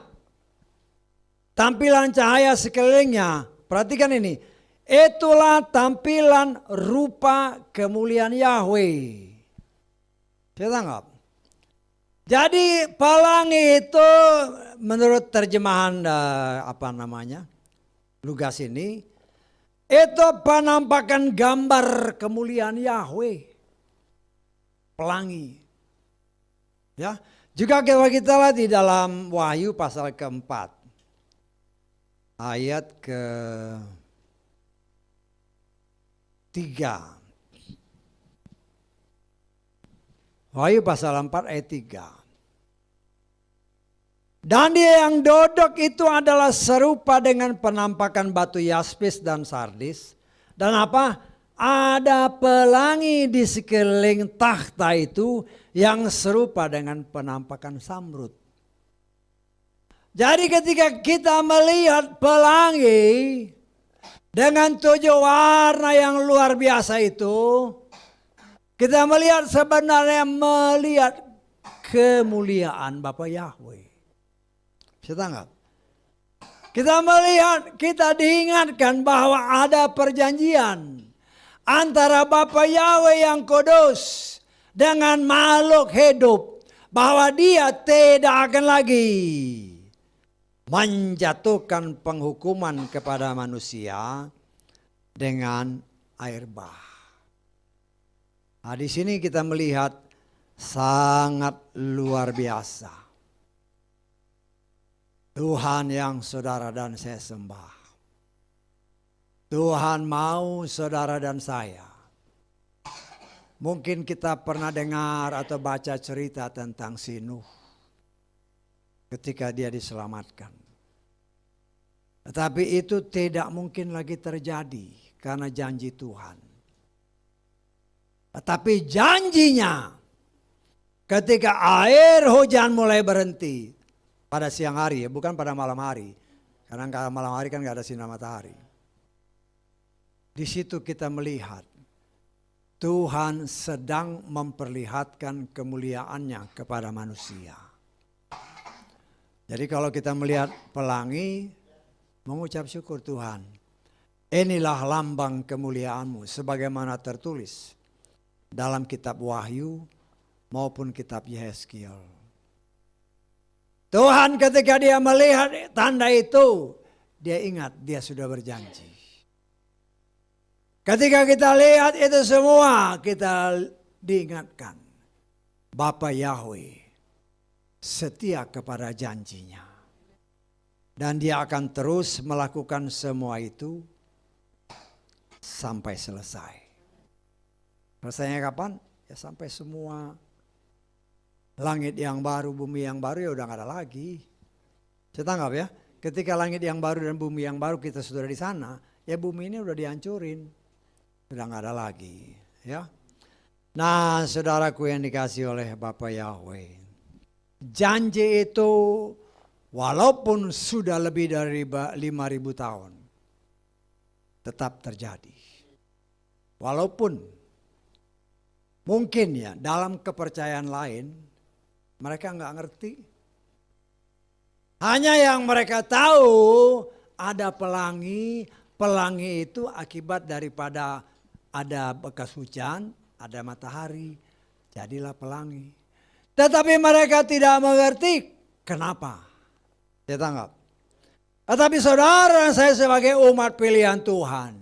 tampilan cahaya sekelilingnya. Perhatikan ini. Itulah tampilan rupa kemuliaan Yahweh. Saya tangkap. Jadi pelangi itu menurut terjemahan Lugas ini, itu penampakan gambar kemuliaan Yahweh. Pelangi. Ya, juga kita lihat di dalam Wahyu pasal ke-4 ayat ke-3. Wahyu pasal 4 ayat 3. Dan dia yang duduk itu adalah serupa dengan penampakan batu yaspis dan sardis. Dan apa? Ada pelangi di sekeliling takhta itu yang serupa dengan penampakan samrud. Jadi ketika kita melihat pelangi dengan 7 warna yang luar biasa itu, kita melihat sebenarnya kemuliaan Bapa Yahweh. Saya tangkap. Kita melihat, kita diingatkan bahwa ada perjanjian antara Bapa Yahweh yang kudus dengan makhluk hidup, bahwa dia tidak akan lagi menjatuhkan penghukuman kepada manusia dengan air bah. Nah, di sini kita melihat sangat luar biasa. Tuhan yang saudara dan saya sembah. Tuhan mau saudara dan saya. Mungkin kita pernah dengar atau baca cerita tentang si Nuh ketika dia diselamatkan. Tetapi itu tidak mungkin lagi terjadi karena janji Tuhan. Tetapi janjinya ketika air hujan mulai berhenti. Pada siang hari ya, bukan pada malam hari. Karena malam hari kan gak ada sinar matahari. Di situ kita melihat Tuhan sedang memperlihatkan kemuliaannya kepada manusia. Jadi kalau kita melihat pelangi, mengucap syukur Tuhan. Inilah lambang kemuliaanmu sebagaimana tertulis dalam kitab Wahyu maupun kitab Yehezkiel. Tuhan ketika dia melihat tanda itu, dia ingat dia sudah berjanji. Ketika kita lihat itu semua, kita diingatkan. Bapa Yahweh setia kepada janjinya. Dan dia akan terus melakukan semua itu sampai selesai. Selesainya kapan? Ya sampai semua langit yang baru, bumi yang baru ya udah gak ada lagi. Saya tanggap ya. Ketika langit yang baru dan bumi yang baru kita sudah di sana, ya bumi ini udah dihancurin. Sudah gak ada lagi. Ya. Nah saudaraku yang dikasih oleh Bapa Yahweh. Janji itu Walaupun sudah lebih dari 5.000 tahun. Tetap terjadi. Walaupun mungkin ya dalam kepercayaan lain mereka nggak ngerti. Hanya yang mereka tahu ada pelangi. Pelangi itu akibat daripada ada bekas hujan, ada matahari, jadilah pelangi. Tetapi mereka tidak mengerti kenapa. Saya tanggap. Tetapi saudara, saya sebagai umat pilihan Tuhan.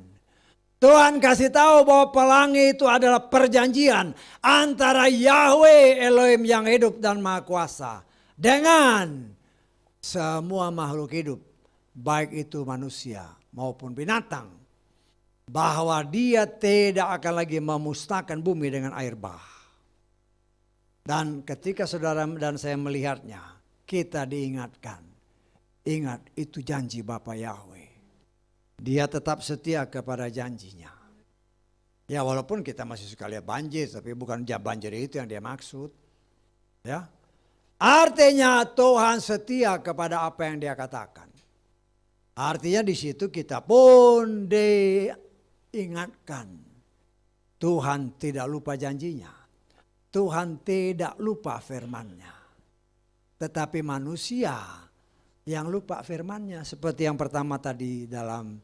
Tuhan kasih tahu bahwa pelangi itu adalah perjanjian antara Yahweh Elohim yang hidup dan Maha Kuasa. Dengan semua makhluk hidup. Baik itu manusia maupun binatang. Bahwa dia tidak akan lagi memusnahkan bumi dengan air bah. Dan ketika saudara dan saya melihatnya, kita diingatkan. Ingat, itu janji Bapa Yahweh. Dia tetap setia kepada janjinya. Ya walaupun kita masih suka lihat banjir, tapi bukan banjir itu yang dia maksud. Ya, artinya Tuhan setia kepada apa yang dia katakan. Artinya di situ kita pun diingatkan. Tuhan tidak lupa janjinya. Tuhan tidak lupa firman-Nya. Tetapi manusia yang lupa firman-Nya, seperti yang pertama tadi dalam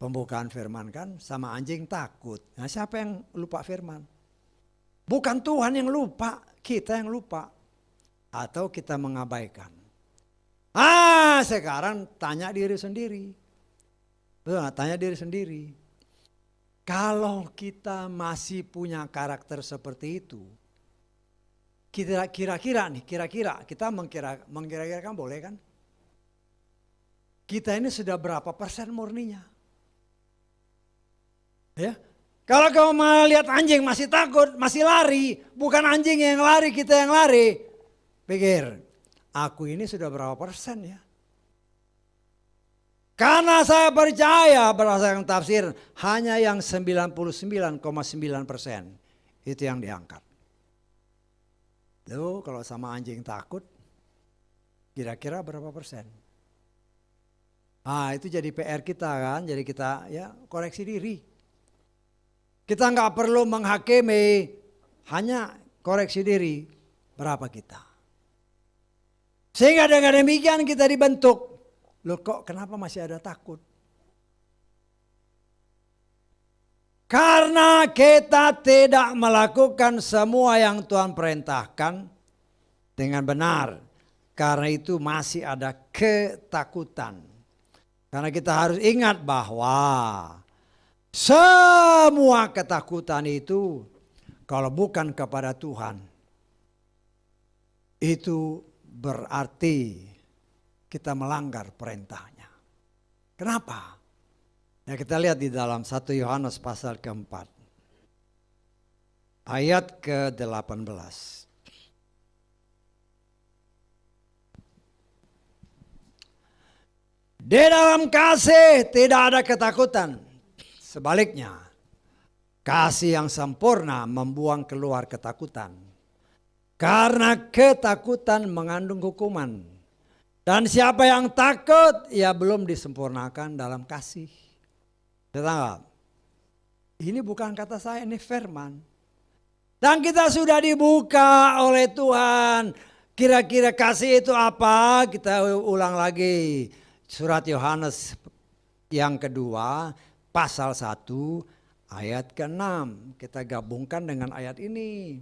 pembukaan firman kan, sama anjing takut. Nah siapa yang lupa firman? Bukan Tuhan yang lupa, kita yang lupa. Atau kita mengabaikan. Sekarang tanya diri sendiri. Tanya diri sendiri. Kalau kita masih punya karakter seperti itu, kira-kira kita mengkira-kira kan boleh kan? Kita ini sudah berapa persen murninya? Ya, kalau kamu melihat anjing masih takut, masih lari, bukan anjing yang lari, kita yang lari. Pikir, aku ini sudah berapa persen ya? Karena saya percaya berdasarkan tafsir hanya yang 99,9% itu yang diangkat. Loh, kalau sama anjing takut, kira-kira berapa persen? Itu jadi PR kita kan, jadi kita ya koreksi diri. Kita nggak perlu menghakimi, hanya koreksi diri berapa kita. Sehingga dengan demikian kita dibentuk. Loh kok kenapa masih ada takut? Karena kita tidak melakukan semua yang Tuhan perintahkan dengan benar. Karena itu masih ada ketakutan. Karena kita harus ingat bahwa semua ketakutan itu kalau bukan kepada Tuhan, itu berarti kita melanggar perintahnya. Kenapa? Ya kita lihat di dalam 1 Yohanes pasal keempat. Ayat ke-18. Di dalam kasih tidak ada ketakutan. Sebaliknya, kasih yang sempurna membuang keluar ketakutan. Karena ketakutan mengandung hukuman. Dan siapa yang takut, ya belum disempurnakan dalam kasih. Tetangga, ini bukan kata saya, ini firman. Dan kita sudah dibuka oleh Tuhan. Kira-kira kasih itu apa? Kita ulang lagi. Surat Yohanes yang kedua, pasal 1, ayat ke-6. Kita gabungkan dengan ayat ini.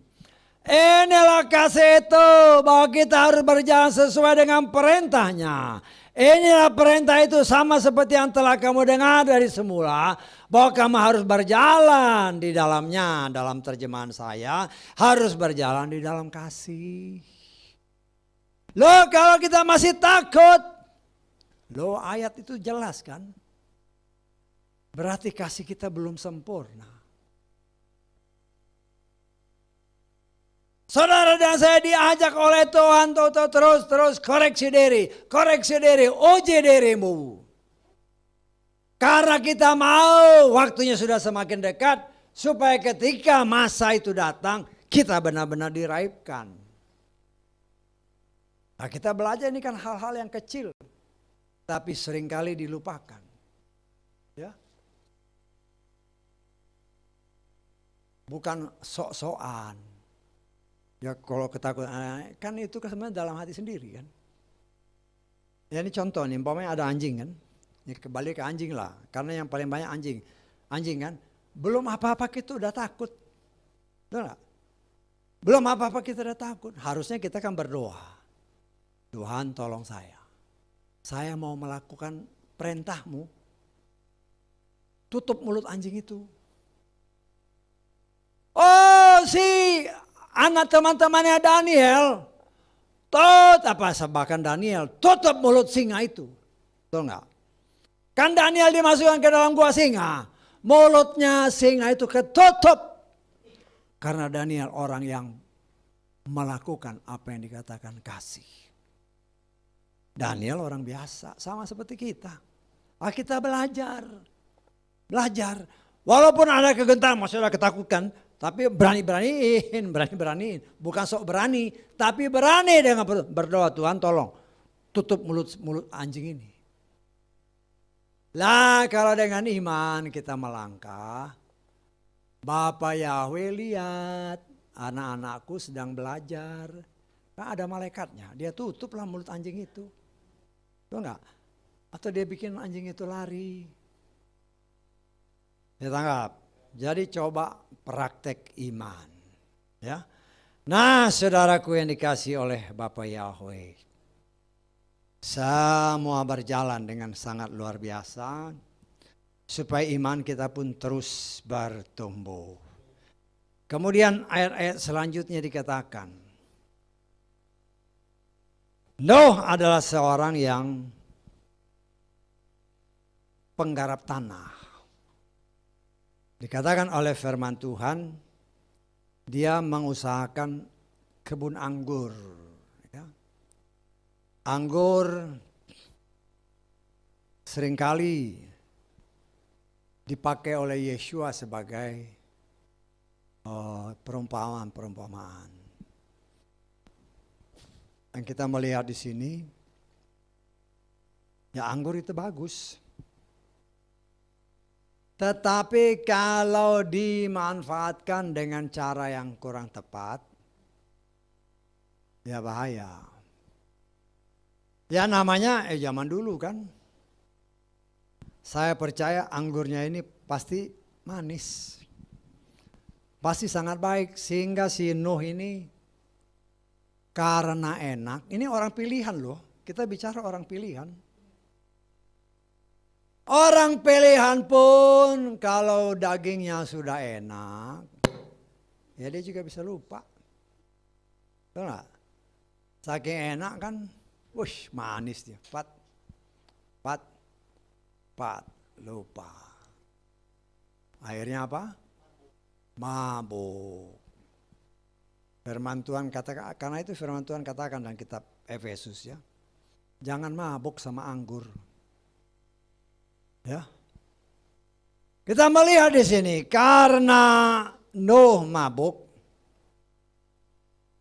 Inilah kasih itu, bahwa kita harus berjalan sesuai dengan perintahnya. Inilah perintah itu sama seperti yang telah kamu dengar dari semula, bahwa kamu harus berjalan di dalamnya. Dalam terjemahan saya, harus berjalan di dalam kasih. Loh kalau kita masih takut, loh ayat itu jelas kan? Berarti kasih kita belum sempurna. Saudara dan saya diajak oleh Tuhan untuk terus koreksi diri, uji dirimu. Karena kita mau waktunya sudah semakin dekat, supaya ketika masa itu datang, kita benar-benar diraibkan. Nah, kita belajar ini kan hal-hal yang kecil, tapi seringkali dilupakan. Ya, bukan sok-sokan. Ya kalau ketakutan, kan itu sebenarnya dalam hati sendiri kan. Ya ini contoh nih, umpamanya ada anjing kan. Ya kembali ke anjing lah, karena yang paling banyak anjing. Anjing kan, belum apa-apa kita udah takut. Betul gak? Belum apa-apa kita udah takut. Harusnya kita kan berdoa. Tuhan tolong saya. Saya mau melakukan perintahmu. Tutup mulut anjing itu. Oh si anak teman-temannya Daniel. Bahkan Daniel tutup mulut singa itu. Betul nggak? Kan Daniel dimasukkan ke dalam gua singa. Mulutnya singa itu ketutup. Karena Daniel orang yang melakukan apa yang dikatakan kasih. Daniel orang biasa, sama seperti kita. Kita belajar. Belajar. Walaupun ada kegentaran, maksudnya ketakutan. Tapi berani-beraniin. Bukan sok berani, tapi berani dengan berdoa. Tuhan tolong tutup mulut anjing ini. Lah kalau dengan iman kita melangkah. Bapak Yahweh lihat anak-anakku sedang belajar. Kan ada malaikatnya, dia tutuplah mulut anjing itu. Tuh enggak? Atau dia bikin anjing itu lari. Ya tanggap. Jadi coba praktek iman. Ya. Nah saudaraku yang dikasih oleh Bapak Yahweh. Semua berjalan dengan sangat luar biasa. Supaya iman kita pun terus bertumbuh. Kemudian ayat-ayat selanjutnya dikatakan. Nuh adalah seorang yang penggarap tanah. Dikatakan oleh firman Tuhan, dia mengusahakan kebun anggur. Ya. Anggur seringkali dipakai oleh Yeshua sebagai perumpamaan. Dan kita melihat di sini, ya anggur itu bagus. Tetapi kalau dimanfaatkan dengan cara yang kurang tepat, ya bahaya. Ya namanya zaman dulu kan. Saya percaya anggurnya ini pasti manis. Pasti sangat baik sehingga si Nuh ini karena enak, ini orang pilihan loh. Kita bicara orang pilihan. Orang pilihan pun kalau dagingnya sudah enak, ya dia juga bisa lupa. Betul gak? Saking enak kan, wush manis dia. Pat, lupa. Akhirnya apa? Mabuk. Firman Tuhan katakan, karena itu firman Tuhan katakan dalam kitab Efesus ya. Jangan mabuk sama anggur. Ya. Kita melihat di sini karena Nuh mabuk,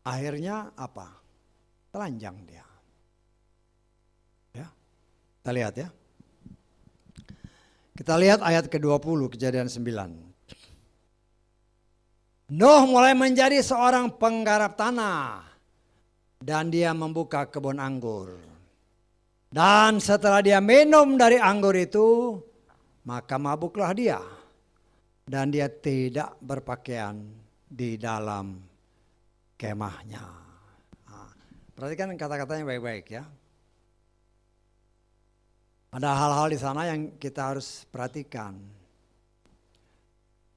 akhirnya apa? Telanjang dia. Ya. Kita lihat ya. Kita lihat ayat ke-20 Kejadian 9. Nuh mulai menjadi seorang penggarap tanah dan dia membuka kebun anggur. Dan setelah dia minum dari anggur itu, maka mabuklah dia. Dan dia tidak berpakaian di dalam kemahnya. Nah, perhatikan kata-katanya baik-baik ya. Ada hal-hal di sana yang kita harus perhatikan.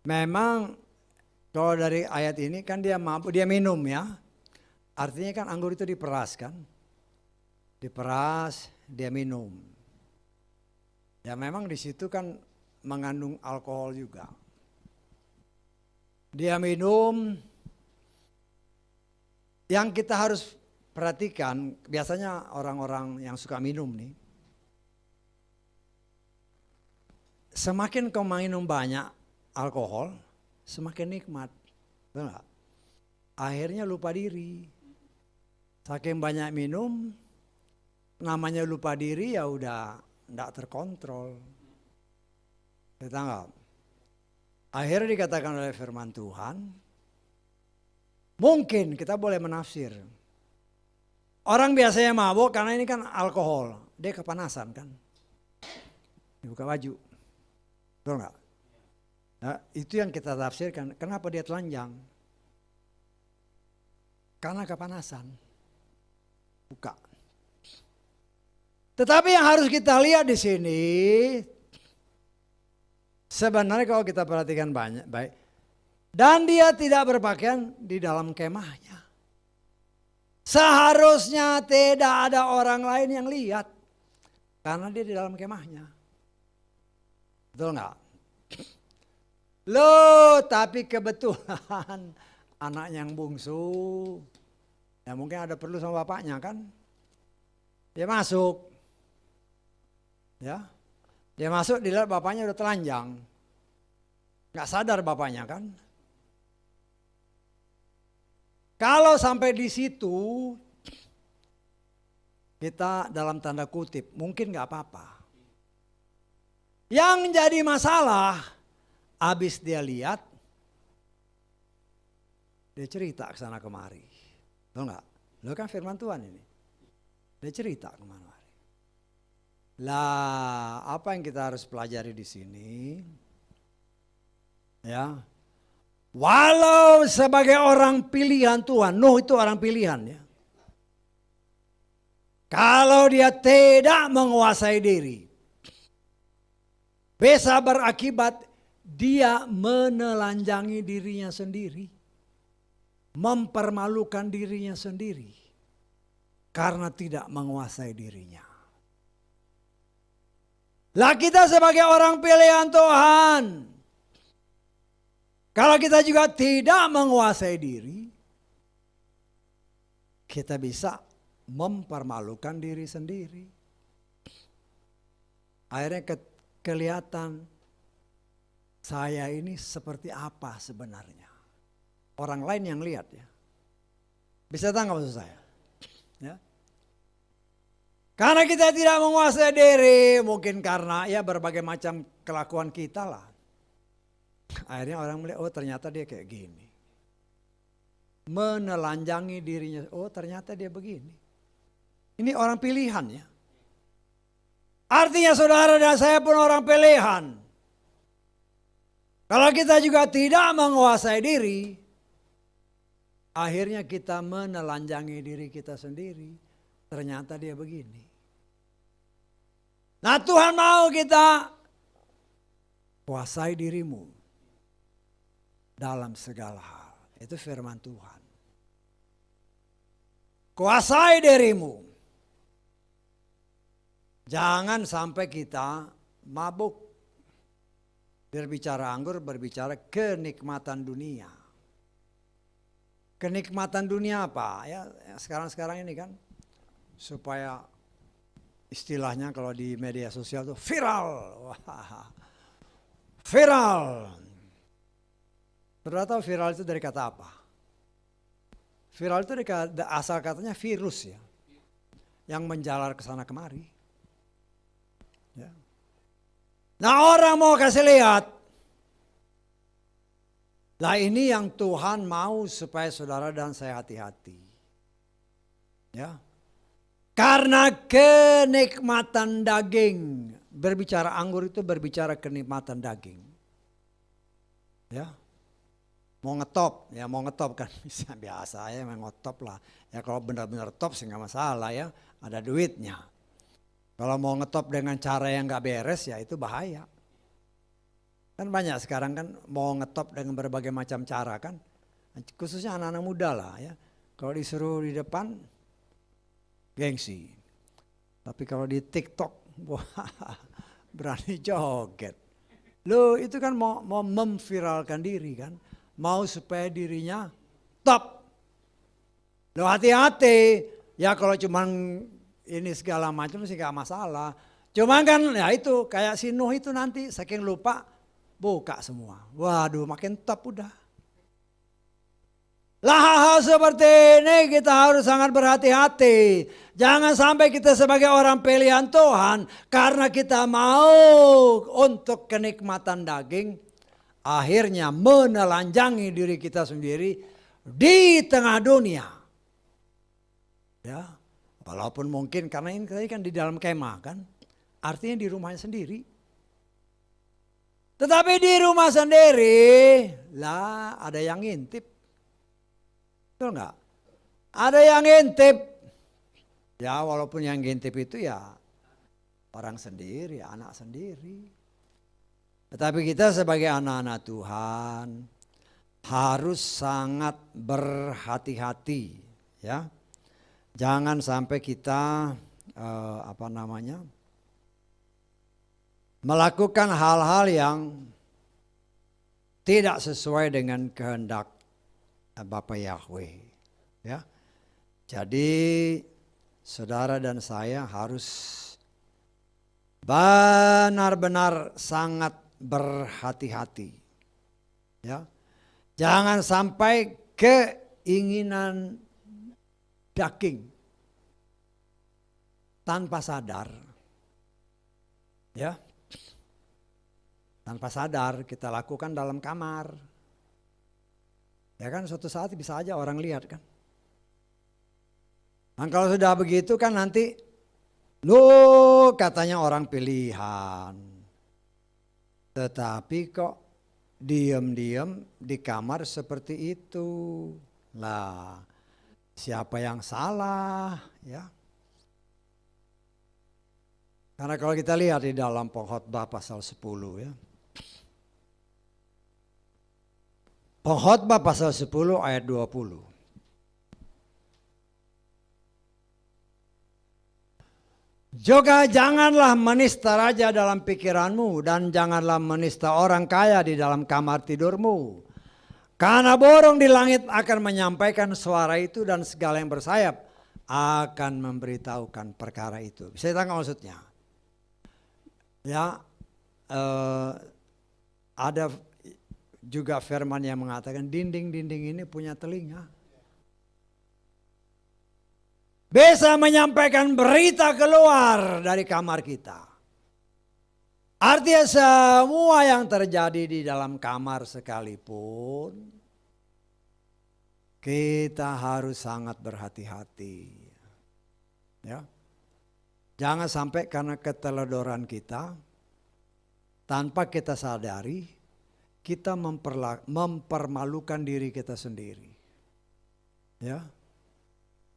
Memang kalau dari ayat ini kan dia mabuk, dia minum ya. Artinya kan anggur itu diperas kan. Diperas, dia minum. Ya memang di situ kan mengandung alkohol juga. Dia minum. Yang kita harus perhatikan, biasanya orang-orang yang suka minum nih. Semakin kau minum banyak alkohol, semakin nikmat. Benar? Akhirnya lupa diri. Saking banyak minum, namanya lupa diri ya udah enggak terkontrol. Kita enggak. Akhirnya dikatakan oleh firman Tuhan, mungkin kita boleh menafsir. Orang biasanya mabuk karena ini kan alkohol, dia kepanasan kan. Buka baju, betul nggak? Nah, itu yang kita tafsirkan. Kenapa dia telanjang? Karena kepanasan. Buka. Tetapi yang harus kita lihat di sini, sebenarnya kalau kita perhatikan baik, dan dia tidak berpakaian di dalam kemahnya. Seharusnya tidak ada orang lain yang lihat, karena dia di dalam kemahnya. Betul nggak? Loh, tapi kebetulan anak yang bungsu, ya mungkin ada perlu sama bapaknya kan? Dia masuk, ya, dia masuk dilihat bapaknya udah telanjang, nggak sadar bapaknya kan? Kalau sampai di situ, kita dalam tanda kutip mungkin nggak apa-apa. Yang jadi masalah, habis dia lihat, dia cerita ke sana kemari. Tahu nggak? Lo kan firman Tuhan ini. Dia cerita kemana-mana. Lah, apa yang kita harus pelajari di sini? Ya, walau sebagai orang pilihan Tuhan, Nuh itu orang pilihan ya. Kalau dia tidak menguasai diri, bisa berakibat dia menelanjangi dirinya sendiri, mempermalukan dirinya sendiri karena tidak menguasai dirinya. Lah kita sebagai orang pilihan Tuhan, kalau kita juga tidak menguasai diri, kita bisa mempermalukan diri sendiri. Akhirnya kelihatan saya ini seperti apa sebenarnya. Orang lain yang lihat ya. Bisa tahu nggak maksud saya? Ya. Karena kita tidak menguasai diri, mungkin karena ya berbagai macam kelakuan kita lah. Akhirnya orang melihat, oh ternyata dia kayak gini. Menelanjangi dirinya, oh ternyata dia begini. Ini orang pilihan ya. Artinya saudara dan saya pun orang pilihan. Kalau kita juga tidak menguasai diri, akhirnya kita menelanjangi diri kita sendiri. Ternyata dia begini. Nah Tuhan mau kita kuasai dirimu dalam segala hal. Itu firman Tuhan. Kuasai dirimu. Jangan sampai kita mabuk. Berbicara anggur, berbicara kenikmatan dunia. Kenikmatan dunia apa? Ya sekarang ini kan. Supaya istilahnya kalau di media sosial itu viral. Wah, viral. Saudara tahu viral itu dari kata apa? Viral itu asal katanya virus ya. Yang menjalar ke sana kemari. Ya. Nah orang mau kasih lihat. Lah ini yang Tuhan mau supaya saudara dan saya hati-hati. Ya. Karena kenikmatan daging. Berbicara anggur itu berbicara kenikmatan daging. Ya. Mau ngetop, ya mau ngetop kan. Biasa ya memang ngetop lah. Ya kalau benar-benar top sih nggak masalah ya. Ada duitnya. Kalau mau ngetop dengan cara yang gak beres ya itu bahaya. Kan banyak sekarang kan mau ngetop dengan berbagai macam cara kan. Khususnya anak-anak muda lah ya. Kalau disuruh di depan gengsi. Tapi kalau di TikTok wah, berani joget. Loh itu kan mau memviralkan diri kan. Mau supaya dirinya top. Loh hati-hati. Ya kalau cuman ini segala macam sih gak masalah. Cuma kan ya itu kayak si Nuh itu nanti saking lupa buka semua. Waduh makin top udah. Lah hal-hal hal seperti ini kita harus sangat berhati-hati. Jangan sampai kita sebagai orang pilihan Tuhan karena kita mau untuk kenikmatan daging, akhirnya menelanjangi diri kita sendiri di tengah dunia. Ya, walaupun mungkin karena ini kan di dalam kemah kan, artinya di rumahnya sendiri. Tetapi di rumah sendiri lah ada yang ngintip. Betul enggak? Ada yang ngintip. Ya walaupun yang ngintip itu ya orang sendiri, anak sendiri. Tetapi kita sebagai anak-anak Tuhan harus sangat berhati-hati, ya. Jangan sampai kita melakukan hal-hal yang tidak sesuai dengan kehendak Bapa Yahweh, ya. Jadi saudara dan saya harus benar-benar sangat berhati-hati, ya. Jangan sampai keinginan daging tanpa sadar, ya. Tanpa sadar kita lakukan dalam kamar. Ya kan suatu saat bisa aja orang lihat kan. Dan kalau sudah begitu kan nanti lu katanya orang pilihan. Tetapi kok diam-diam di kamar seperti itu. Lah, siapa yang salah, ya? Karena kalau kita lihat di dalam Pengkhotbah pasal 10, ya. Pengkhotbah pasal 10 ayat 20. Juga janganlah menista raja dalam pikiranmu dan janganlah menista orang kaya di dalam kamar tidurmu. Karena burung di langit akan menyampaikan suara itu dan segala yang bersayap akan memberitahukan perkara itu. Bisa tangkap maksudnya? Ya, ada juga firman yang mengatakan dinding-dinding ini punya telinga. Bisa menyampaikan berita keluar dari kamar kita. Artinya semua yang terjadi di dalam kamar sekalipun, kita harus sangat berhati-hati. Ya. Jangan sampai karena keteledoran kita, tanpa kita sadari, kita mempermalukan diri kita sendiri. Ya.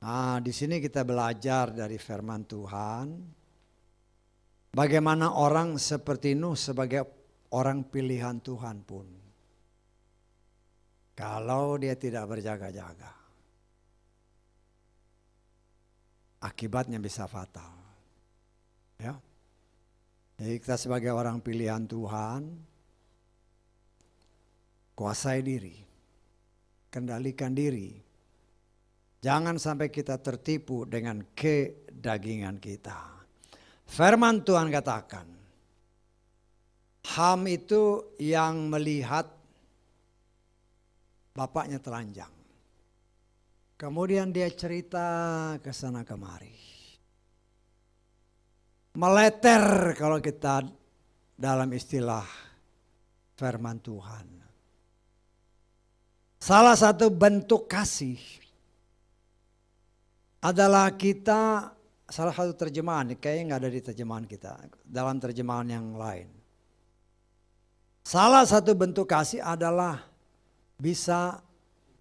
Nah, di sini kita belajar dari firman Tuhan. Bagaimana orang seperti Nuh sebagai orang pilihan Tuhan pun. Kalau dia tidak berjaga-jaga, akibatnya bisa fatal. Ya. Jadi kita sebagai orang pilihan Tuhan, kuasai diri, kendalikan diri. Jangan sampai kita tertipu dengan kedagingan kita. Firman Tuhan katakan, Ham itu yang melihat bapaknya telanjang. Kemudian dia cerita ke sana kemari. Meleter kalau kita dalam istilah firman Tuhan. Salah satu bentuk kasih adalah kita, salah satu terjemahan, kayaknya nggak ada di terjemahan kita, dalam terjemahan yang lain. Salah satu bentuk kasih adalah bisa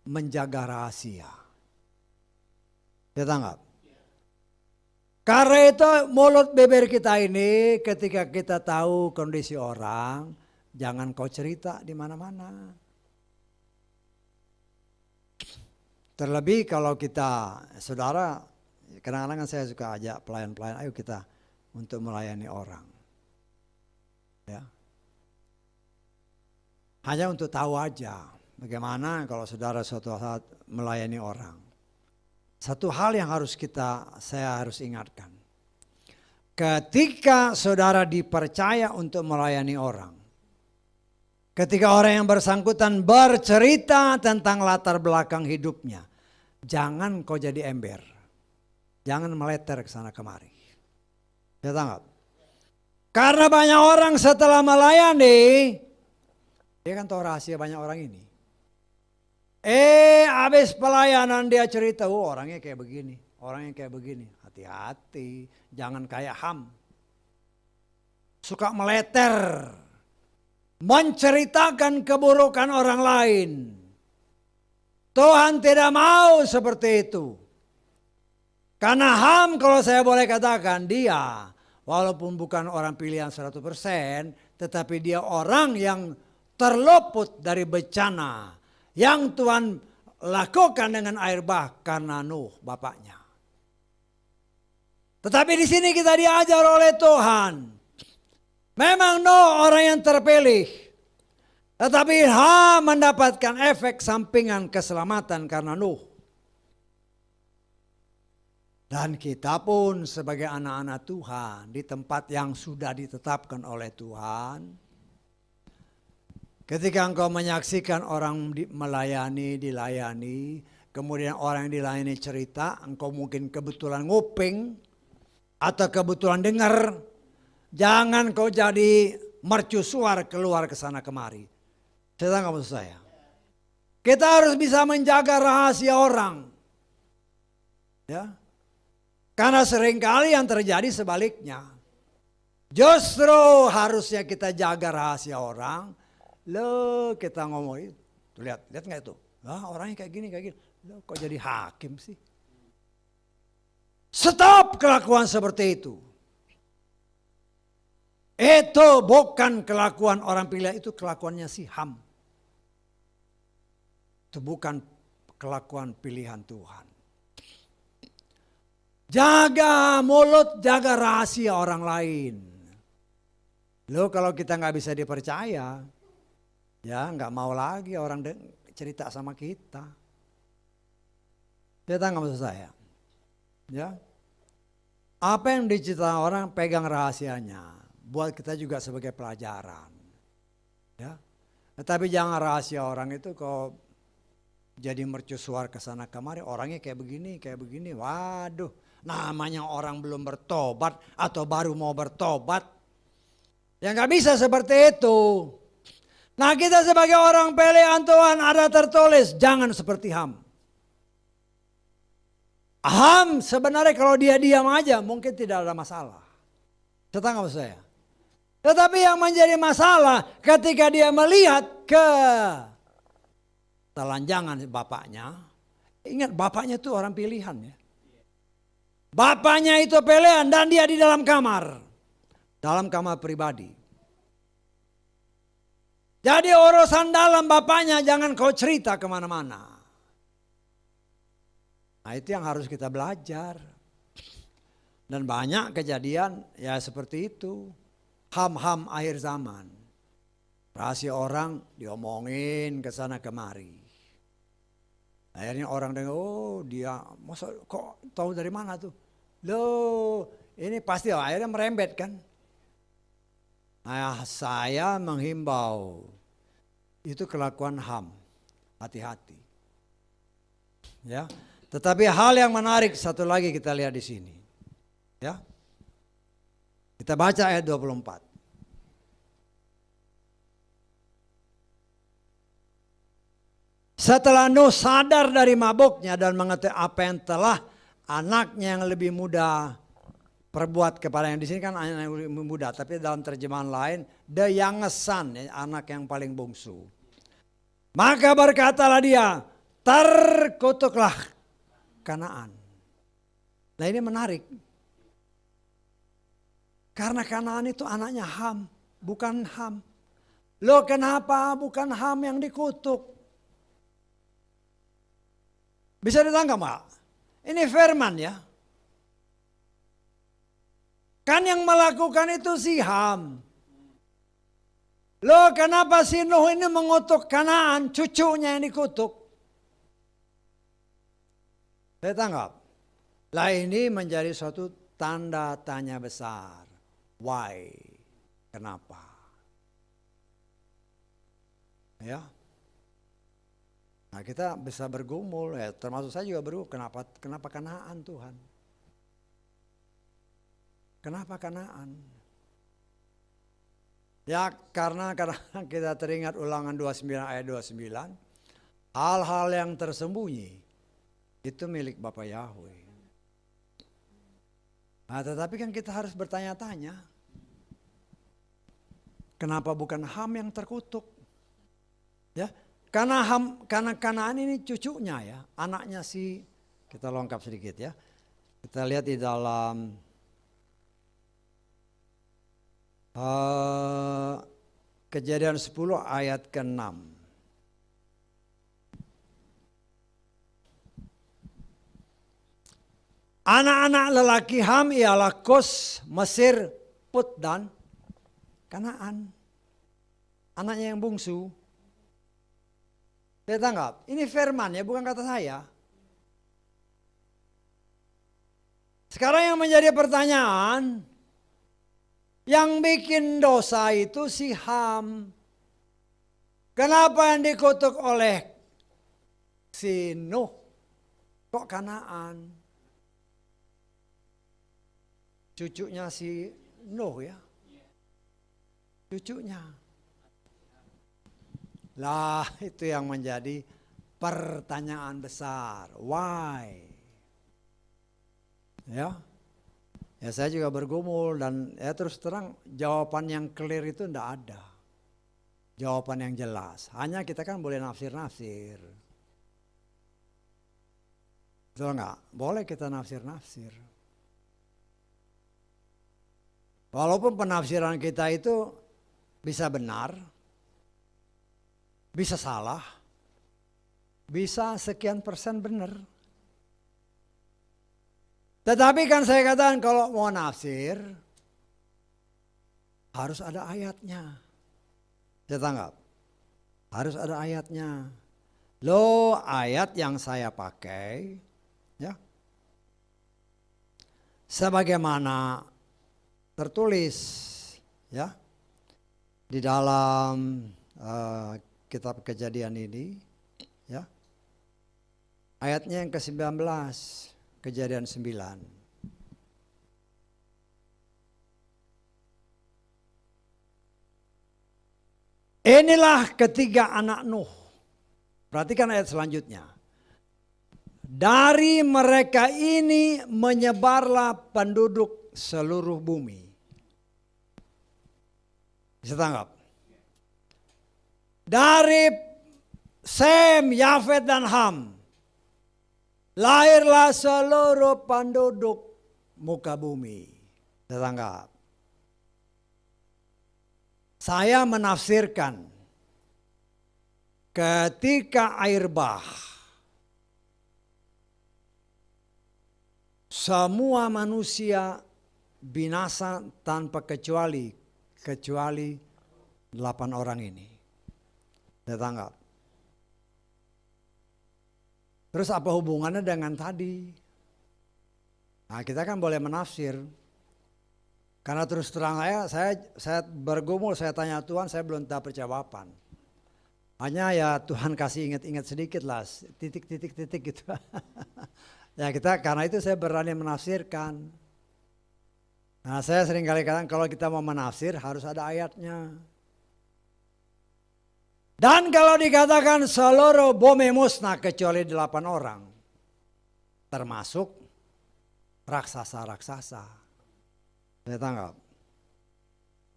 menjaga rahasia. Ya tanggap. Karena itu mulut bibir kita ini ketika kita tahu kondisi orang, jangan kau cerita di mana-mana. Terlebih kalau kita, saudara, kadang-kadang saya suka ajak pelayan-pelayan, ayo kita untuk melayani orang. Ya. Hanya untuk tahu aja bagaimana kalau saudara suatu saat melayani orang. Satu hal yang saya harus ingatkan. Ketika saudara dipercaya untuk melayani orang, ketika orang yang bersangkutan bercerita tentang latar belakang hidupnya, jangan kau jadi ember. Jangan meleter ke sana kemari. Ya tangkap. Karena banyak orang setelah melayani, dia kan tahu rahasia banyak orang ini. Habis pelayanan dia cerita, oh orangnya kayak begini, orangnya kayak begini. Hati-hati, jangan kayak Ham. Suka meleter, menceritakan keburukan orang lain. Tuhan tidak mau seperti itu. Karena Ham kalau saya boleh katakan dia walaupun bukan orang pilihan 100%, tetapi dia orang yang terluput dari bencana yang Tuhan lakukan dengan air bah karena Nuh bapaknya. Tetapi di sini kita diajar oleh Tuhan. Memang Nuh orang yang terpilih. Tetapi Ham mendapatkan efek sampingan keselamatan karena Nuh. Dan kita pun sebagai anak-anak Tuhan di tempat yang sudah ditetapkan oleh Tuhan. Ketika engkau menyaksikan orang melayani, dilayani, kemudian orang yang dilayani cerita, engkau mungkin kebetulan nguping atau kebetulan dengar, jangan kau jadi mercusuar keluar ke sana kemari. Saya nggak maksud saya. Kita harus bisa menjaga rahasia orang. Ya. Karena seringkali yang terjadi sebaliknya. Justru harusnya kita jaga rahasia orang. Loh kita ngomongin. Tuh lihat nggak itu? Orangnya kayak gini. Loh kok jadi hakim sih? Stop kelakuan seperti itu. Itu bukan kelakuan orang pilihan, itu kelakuannya si Ham. Itu bukan kelakuan pilihan Tuhan. Jaga mulut, jaga rahasia orang lain. Loh kalau kita nggak bisa dipercaya, ya nggak mau lagi orang cerita sama kita. Kita nggak maksud saya. Ya, apa yang diceritakan orang pegang rahasianya, buat kita juga sebagai pelajaran. Ya, tetapi jangan rahasia orang itu kok jadi mercusuar ke sana kemari, orangnya kayak begini, waduh. Namanya orang belum bertobat atau baru mau bertobat. Ya nggak bisa seperti itu. Nah kita sebagai orang pilihan Tuhan ada tertulis jangan seperti Ham. Ham sebenarnya kalau dia diam aja mungkin tidak ada masalah. Setengah maksud saya. Tetapi yang menjadi masalah ketika dia melihat ke telanjangan bapaknya. Ingat bapaknya itu orang pilihan ya. Bapaknya itu pilihan dan dia di dalam kamar. Dalam kamar pribadi. Jadi urusan dalam bapaknya jangan kau cerita kemana-mana. Nah itu yang harus kita belajar. Dan banyak kejadian ya seperti itu. Ham-ham akhir zaman. Rahasia orang diomongin ke sana kemari. Akhirnya orang dengar, oh dia masa kok tahu dari mana tuh? Loh ini pasti akhirnya merembet kan. Nah, saya menghimbau itu kelakuan Ham. Hati-hati. Ya. Tetapi hal yang menarik satu lagi kita lihat di sini. Ya. Kita baca ayat 24. Setelah Nuh sadar dari mabuknya dan mengetahui apa yang telah anaknya yang lebih muda perbuat kepada yang di sini kan anak yang lebih muda, tapi dalam terjemahan lain the youngest son, anak yang paling bungsu. Maka berkatalah dia, terkutuklah Kanaan. Nah ini menarik. Karena Kanaan itu anaknya Ham, bukan Ham. Loh kenapa bukan Ham yang dikutuk? Bisa ditangkap Pak? Ini firman ya. Kan yang melakukan itu si Ham. Loh kenapa si Nuh ini mengutuk Kanaan, cucunya yang dikutuk? Saya tangkap. Lah ini menjadi suatu tanda tanya besar. Why? Kenapa? Ya. Nah kita bisa bergumul, ya termasuk saya juga bergumul, kenapa Kanaan Tuhan? Kenapa Kanaan? Ya karena kita teringat Ulangan 29 ayat 29, hal-hal yang tersembunyi itu milik Bapa Yahweh. Nah tetapi kan kita harus bertanya-tanya, kenapa bukan Ham yang terkutuk? Ya, karena Kanaan ini cucunya ya, anaknya kita lengkap sedikit ya. Kita lihat di dalam Kejadian 10 ayat ke-6. Anak-anak lelaki Ham ialah Kus, Mesir, Put dan Kanaan. Anaknya yang bungsu. Saya tanggap, ini firman ya, bukan kata saya. Sekarang yang menjadi pertanyaan, yang bikin dosa itu si Ham. Kenapa yang dikutuk oleh si Nuh? Kok Kanaan? Cucunya si Nuh ya. Cucunya. Lah itu yang menjadi pertanyaan besar. Why? Ya. Ya saya juga bergumul dan ya terus terang jawaban yang clear itu enggak ada. Jawaban yang jelas. Hanya kita kan boleh nafsir-nafsir. Betul enggak? Boleh kita nafsir-nafsir. Walaupun penafsiran kita itu bisa benar, bisa salah, bisa sekian persen benar. Tetapi kan saya katakan kalau mau nafsir harus ada ayatnya. Saya tanggap. Harus ada ayatnya. Loh ayat yang saya pakai ya. Sebagaimana tertulis ya di dalam kitab Kejadian ini ya. Ayatnya yang ke-19. Kejadian 9. Inilah ketiga anak Nuh. Perhatikan ayat selanjutnya. Dari mereka ini menyebarlah penduduk seluruh bumi. Bisa tanggap? Dari Sem, Yafet dan Ham. Lahirlah seluruh penduduk muka bumi. Tetangga. Saya menafsirkan ketika air bah semua manusia binasa tanpa kecuali 8 orang ini. Tetangga. Terus apa hubungannya dengan tadi? Nah kita kan boleh menafsir. Karena terus terang saya bergumul, saya tanya Tuhan, saya belum dapat jawaban. Hanya ya Tuhan kasih ingat-ingat sedikit lah, titik gitu. Ya kita karena itu saya berani menafsirkan. Nah saya sering kali katakan kalau kita mau menafsir harus ada ayatnya. Dan kalau dikatakan seluruh bumi musnah kecuali 8 orang. Termasuk raksasa-raksasa. Saya tanggap.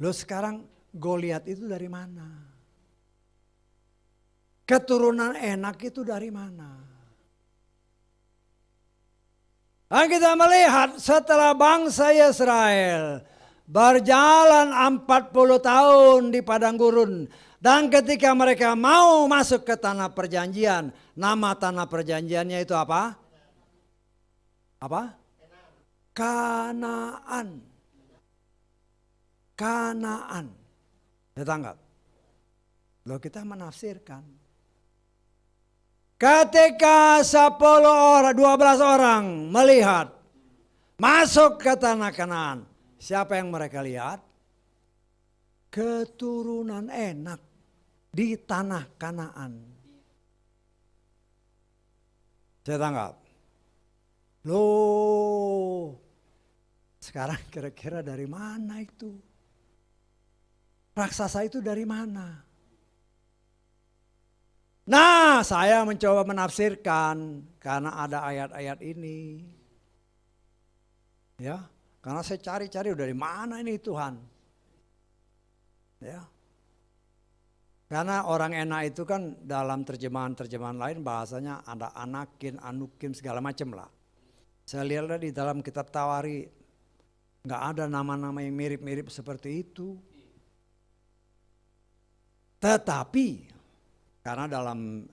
Loh sekarang Goliat itu dari mana? Keturunan Enak itu dari mana? Dan kita melihat setelah bangsa Israel berjalan 40 tahun di padang gurun. Dan ketika mereka mau masuk ke tanah perjanjian, nama tanah perjanjiannya itu apa? Apa? Kanaan. Kanaan. Tetangga. Loh kita menafsirkan. Ketika 10 orang, 12 orang melihat masuk ke tanah Kanaan. Siapa yang mereka lihat? Keturunan Enak di tanah Kanaan. Saya tangkap. Loh, sekarang kira-kira dari mana itu? Raksasa itu dari mana? Nah, saya mencoba menafsirkan karena ada ayat-ayat ini. Ya, karena saya cari-cari dari mana ini Tuhan. Ya. Karena orang enak itu kan dalam terjemahan-terjemahan lain bahasanya ada anakin, anukim segala macam lah. Saya lihat di dalam kitab Tawari nggak ada nama-nama yang mirip-mirip seperti itu. Tetapi karena dalam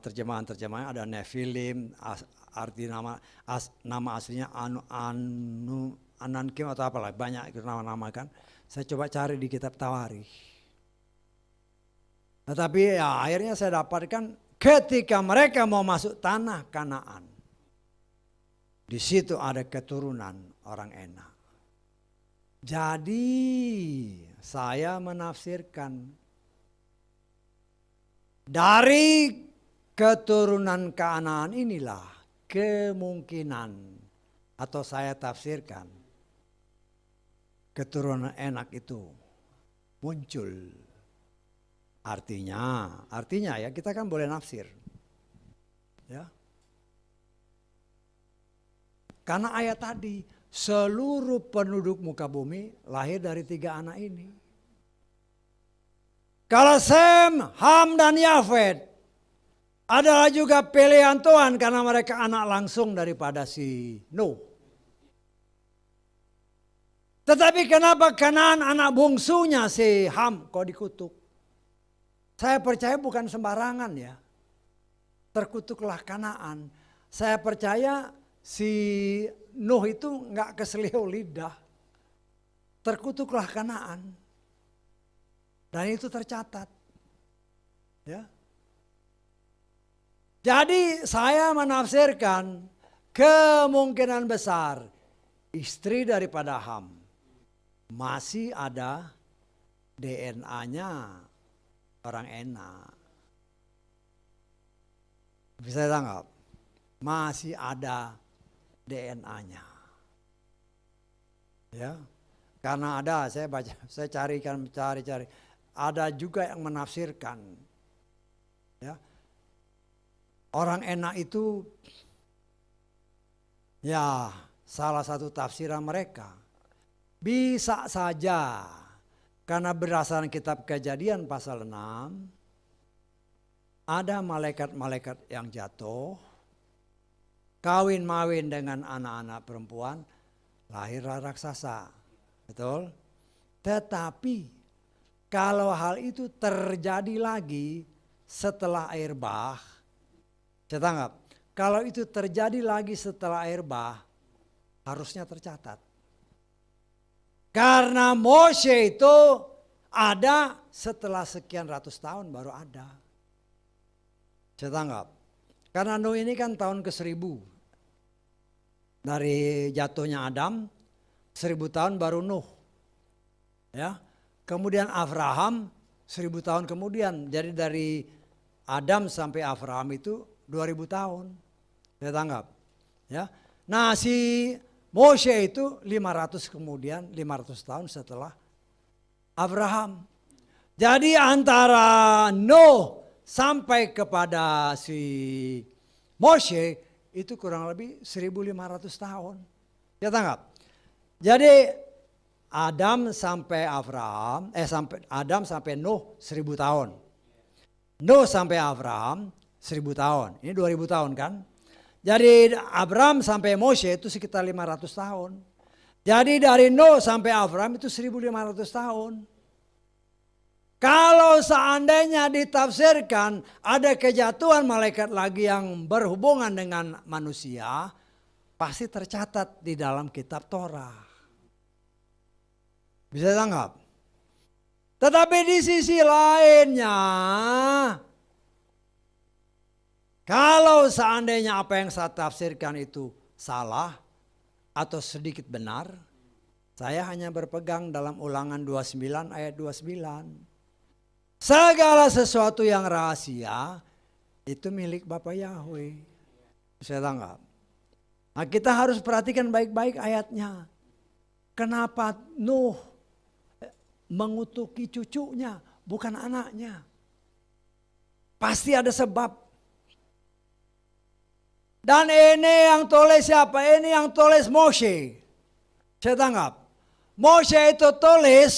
terjemahan-terjemahan ada Nephilim, arti nama aslinya Anankim atau apalah, banyak itu nama-nama kan. Saya coba cari di kitab Tawari. Tetapi ya akhirnya saya dapatkan ketika mereka mau masuk tanah Kanaan. Di situ ada keturunan orang enak. Jadi saya menafsirkan dari keturunan Kanaan inilah kemungkinan atau saya tafsirkan keturunan enak itu muncul. Artinya ya kita kan boleh nafsir. Ya. Karena ayat tadi seluruh penduduk muka bumi lahir dari 3 anak ini. Kalau Sem, Ham dan Yafet adalah juga pilihan Tuhan karena mereka anak langsung daripada si Nuh. Tetapi kenapa Kanaan anak bungsunya si Ham kok dikutuk? Saya percaya bukan sembarangan ya. Terkutuklah Kanaan. Saya percaya si Nuh itu nggak keselio lidah. Terkutuklah Kanaan. Dan itu tercatat. Ya. Jadi saya menafsirkan kemungkinan besar istri daripada Ham masih ada DNA-nya orang enak. Bisa tangkap? Masih ada DNA-nya. Ya. Karena ada, saya baca, saya cari. Ada juga yang menafsirkan. Ya. Orang enak itu ya salah satu tafsiran mereka. Bisa saja karena berdasarkan kitab Kejadian pasal 6 ada malaikat-malaikat yang jatuh, kawin-mawin dengan anak-anak perempuan, lahirlah raksasa. Betul? Tetapi kalau hal itu terjadi lagi setelah air bah, saya tanggap, kalau itu terjadi lagi setelah air bah, harusnya tercatat. Karena Moshe itu ada setelah sekian ratus tahun baru ada. Saya tanggap. Karena Nuh ini kan tahun ke-1000. Dari jatuhnya Adam, 1000 tahun baru Nuh. Ya. Kemudian Abraham 1000 tahun kemudian. Jadi dari Adam sampai Abraham itu 2000 tahun. Saya tanggap. Ya. Nah si Moshe itu 500 tahun setelah Abraham. Jadi antara Nuh sampai kepada si Moshe itu kurang lebih 1500 tahun. Ya tanggap. Jadi Adam sampai Adam sampai Nuh 1000 tahun. Nuh sampai Abraham 1000 tahun. Ini 2000 tahun kan? Jadi Abraham sampai Moshe itu sekitar 500 tahun. Jadi dari Nuh sampai Abraham itu 1500 tahun. Kalau seandainya ditafsirkan ada kejatuhan malaikat lagi yang berhubungan dengan manusia, pasti tercatat di dalam kitab Torah. Bisa tangkap? Tetapi di sisi lainnya, kalau seandainya apa yang saya tafsirkan itu salah atau sedikit benar, saya hanya berpegang dalam Ulangan 29 ayat 29. Segala sesuatu yang rahasia itu milik Bapa Yahweh. Saya tangkap. Nah, kita harus perhatikan baik-baik ayatnya. Kenapa Nuh mengutuki cucunya, bukan anaknya? Pasti ada sebab. Dan ini yang tulis siapa? Ini yang tulis Moshe. Saya tangkap. Moshe itu tulis,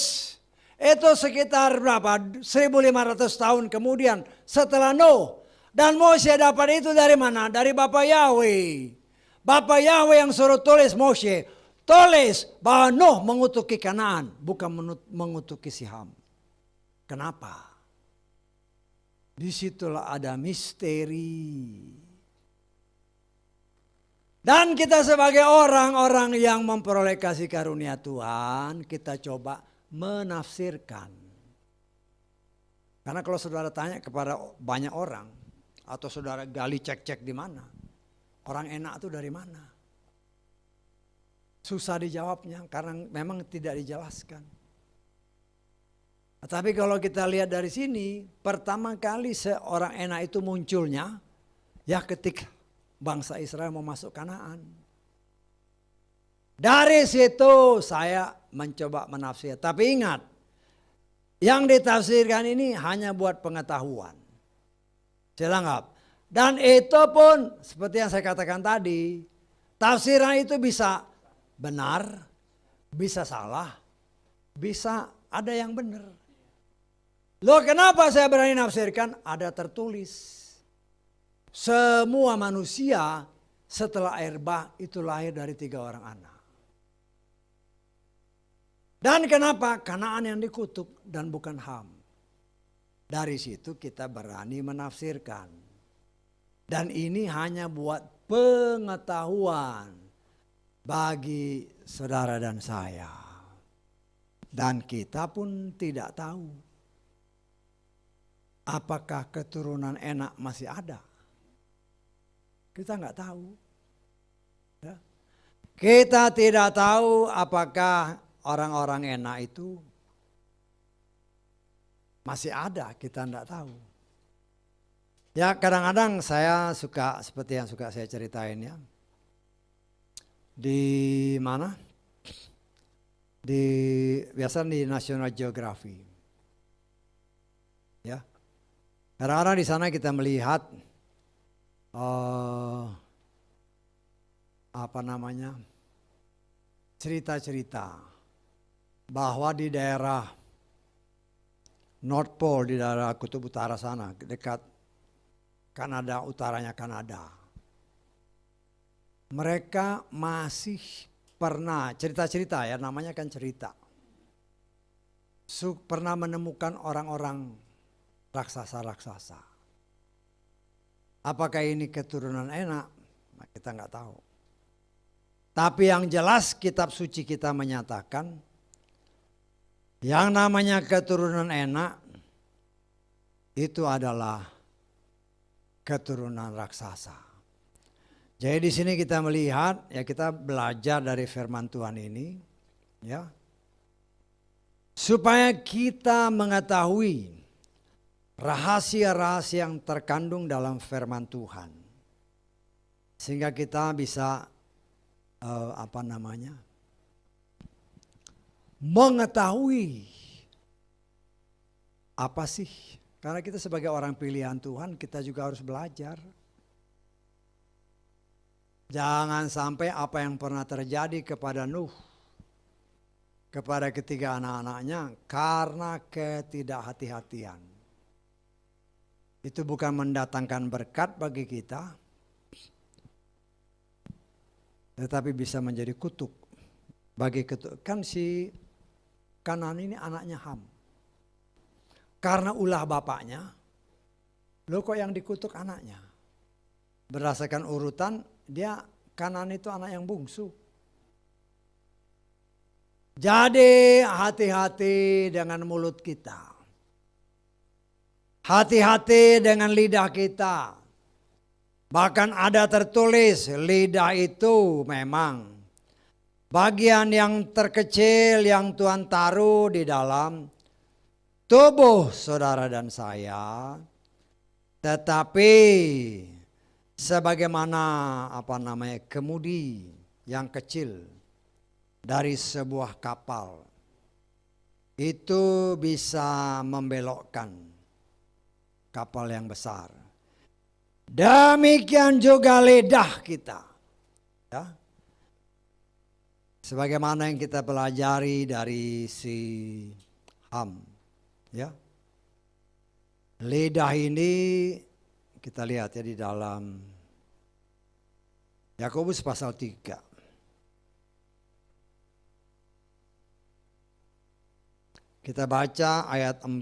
itu sekitar berapa? 1500 tahun kemudian setelah Nuh. Dan Moshe dapat itu dari mana? Dari Bapak Yahweh. Bapak Yahweh yang suruh tulis Moshe. Tulis bahwa Nuh mengutuki Kanaan, bukan mengutuki Ham. Kenapa? Disitulah ada misteri. Dan kita sebagai orang-orang yang memperoleh kasih karunia Tuhan, kita coba menafsirkan. Karena kalau saudara tanya kepada banyak orang, atau saudara gali cek-cek di mana, orang enak itu dari mana? Susah dijawabnya karena memang tidak dijelaskan. Tapi kalau kita lihat dari sini, pertama kali seorang enak itu munculnya, ya ketika bangsa Israel mau masuk Kanaan. Dari situ saya mencoba menafsir. Tapi ingat, yang ditafsirkan ini hanya buat pengetahuan. Saya anggap. Dan itu pun seperti yang saya katakan tadi, tafsiran itu bisa benar, bisa salah, bisa ada yang benar. Loh kenapa saya berani nafsirkan? Ada tertulis. Semua manusia setelah air bah itu lahir dari 3 orang anak. Dan kenapa? Kanaan yang dikutuk dan bukan Ham. Dari situ kita berani menafsirkan. Dan ini hanya buat pengetahuan bagi saudara dan saya. Dan kita pun tidak tahu apakah keturunan enak masih ada. Kita nggak tahu. Ya. Kita tidak tahu apakah orang-orang enak itu masih ada, kita nggak tahu. Ya kadang-kadang saya suka seperti yang suka saya ceritain ya. Di mana? Biasa di National Geography. Ya. Kadang-kadang di sana kita melihat cerita-cerita bahwa di daerah North Pole, di daerah Kutub Utara sana, dekat Kanada, utaranya Kanada. Mereka masih pernah, cerita-cerita ya, namanya kan cerita. Pernah menemukan orang-orang raksasa-raksasa. Apakah ini keturunan enak? Kita nggak tahu. Tapi yang jelas kitab suci kita menyatakan yang namanya keturunan enak itu adalah keturunan raksasa. Jadi di sini kita melihat, ya kita belajar dari firman Tuhan ini, ya, supaya kita mengetahui rahasia-rahasia yang terkandung dalam firman Tuhan, sehingga kita bisa mengetahui apa sih. Karena kita sebagai orang pilihan Tuhan, kita juga harus belajar. Jangan sampai apa yang pernah terjadi kepada Nuh, kepada ketiga anak-anaknya, karena ketidakhati-hatian. Itu bukan mendatangkan berkat bagi kita, tetapi bisa menjadi kutuk. Kan si Kanaan ini anaknya Ham. Karena ulah bapaknya, loh kok yang dikutuk anaknya? Berdasarkan urutan, dia Kanaan itu anak yang bungsu. Jadi hati-hati dengan mulut kita. Hati-hati dengan lidah kita. Bahkan ada tertulis, lidah itu memang bagian yang terkecil yang Tuhan taruh di dalam tubuh saudara dan saya. Tetapi sebagaimana kemudi yang kecil dari sebuah kapal itu bisa membelokkan kapal yang besar. Demikian juga lidah kita. Ya. Sebagaimana yang kita pelajari dari si Ham. Ya. Lidah ini kita lihat ya di dalam Yakobus pasal 3. Kita baca ayat 4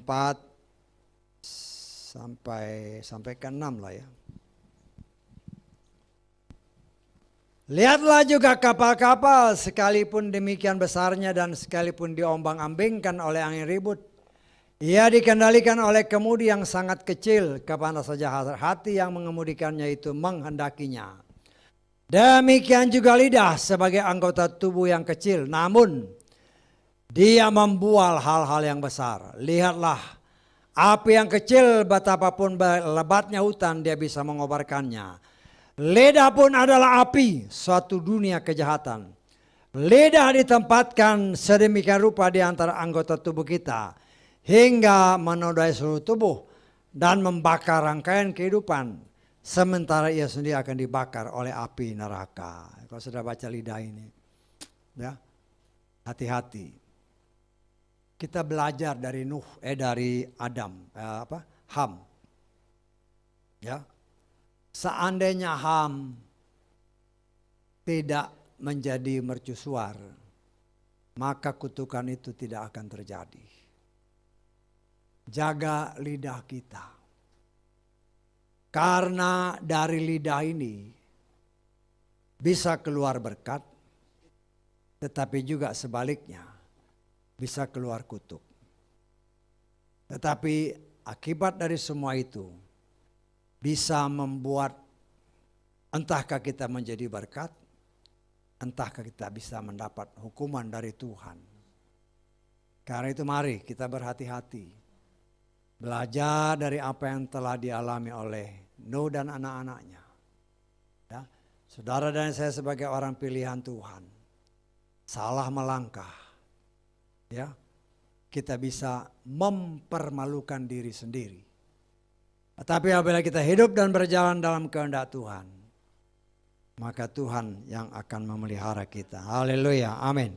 sampai ke 6 lah ya. Lihatlah juga kapal-kapal sekalipun demikian besarnya dan sekalipun diombang-ambingkan oleh angin ribut. Ia dikendalikan oleh kemudi yang sangat kecil, kemana saja hati yang mengemudikannya itu menghendakinya. Demikian juga lidah sebagai anggota tubuh yang kecil, namun dia membual hal-hal yang besar. Lihatlah api yang kecil, betapapun lebatnya hutan dia bisa mengobarkannya. Lidah pun adalah api, suatu dunia kejahatan. Lidah ditempatkan sedemikian rupa di antara anggota tubuh kita, hingga menodai seluruh tubuh dan membakar rangkaian kehidupan, sementara ia sendiri akan dibakar oleh api neraka. Kalau sudah baca lidah ini, ya hati-hati. Kita belajar dari dari Adam, Ham, ya. Seandainya Ham tidak menjadi mercusuar, maka kutukan itu tidak akan terjadi. Jaga lidah kita. Karena dari lidah ini bisa keluar berkat, tetapi juga sebaliknya bisa keluar kutuk. Tetapi akibat dari semua itu bisa membuat entahkah kita menjadi berkat, entahkah kita bisa mendapat hukuman dari Tuhan. Karena itu mari kita berhati-hati. Belajar dari apa yang telah dialami oleh Nuh dan anak-anaknya. Ya, saudara dan saya sebagai orang pilihan Tuhan, salah melangkah, ya, kita bisa mempermalukan diri sendiri. Tetapi apabila kita hidup dan berjalan dalam kehendak Tuhan, maka Tuhan yang akan memelihara kita. Haleluya, amin.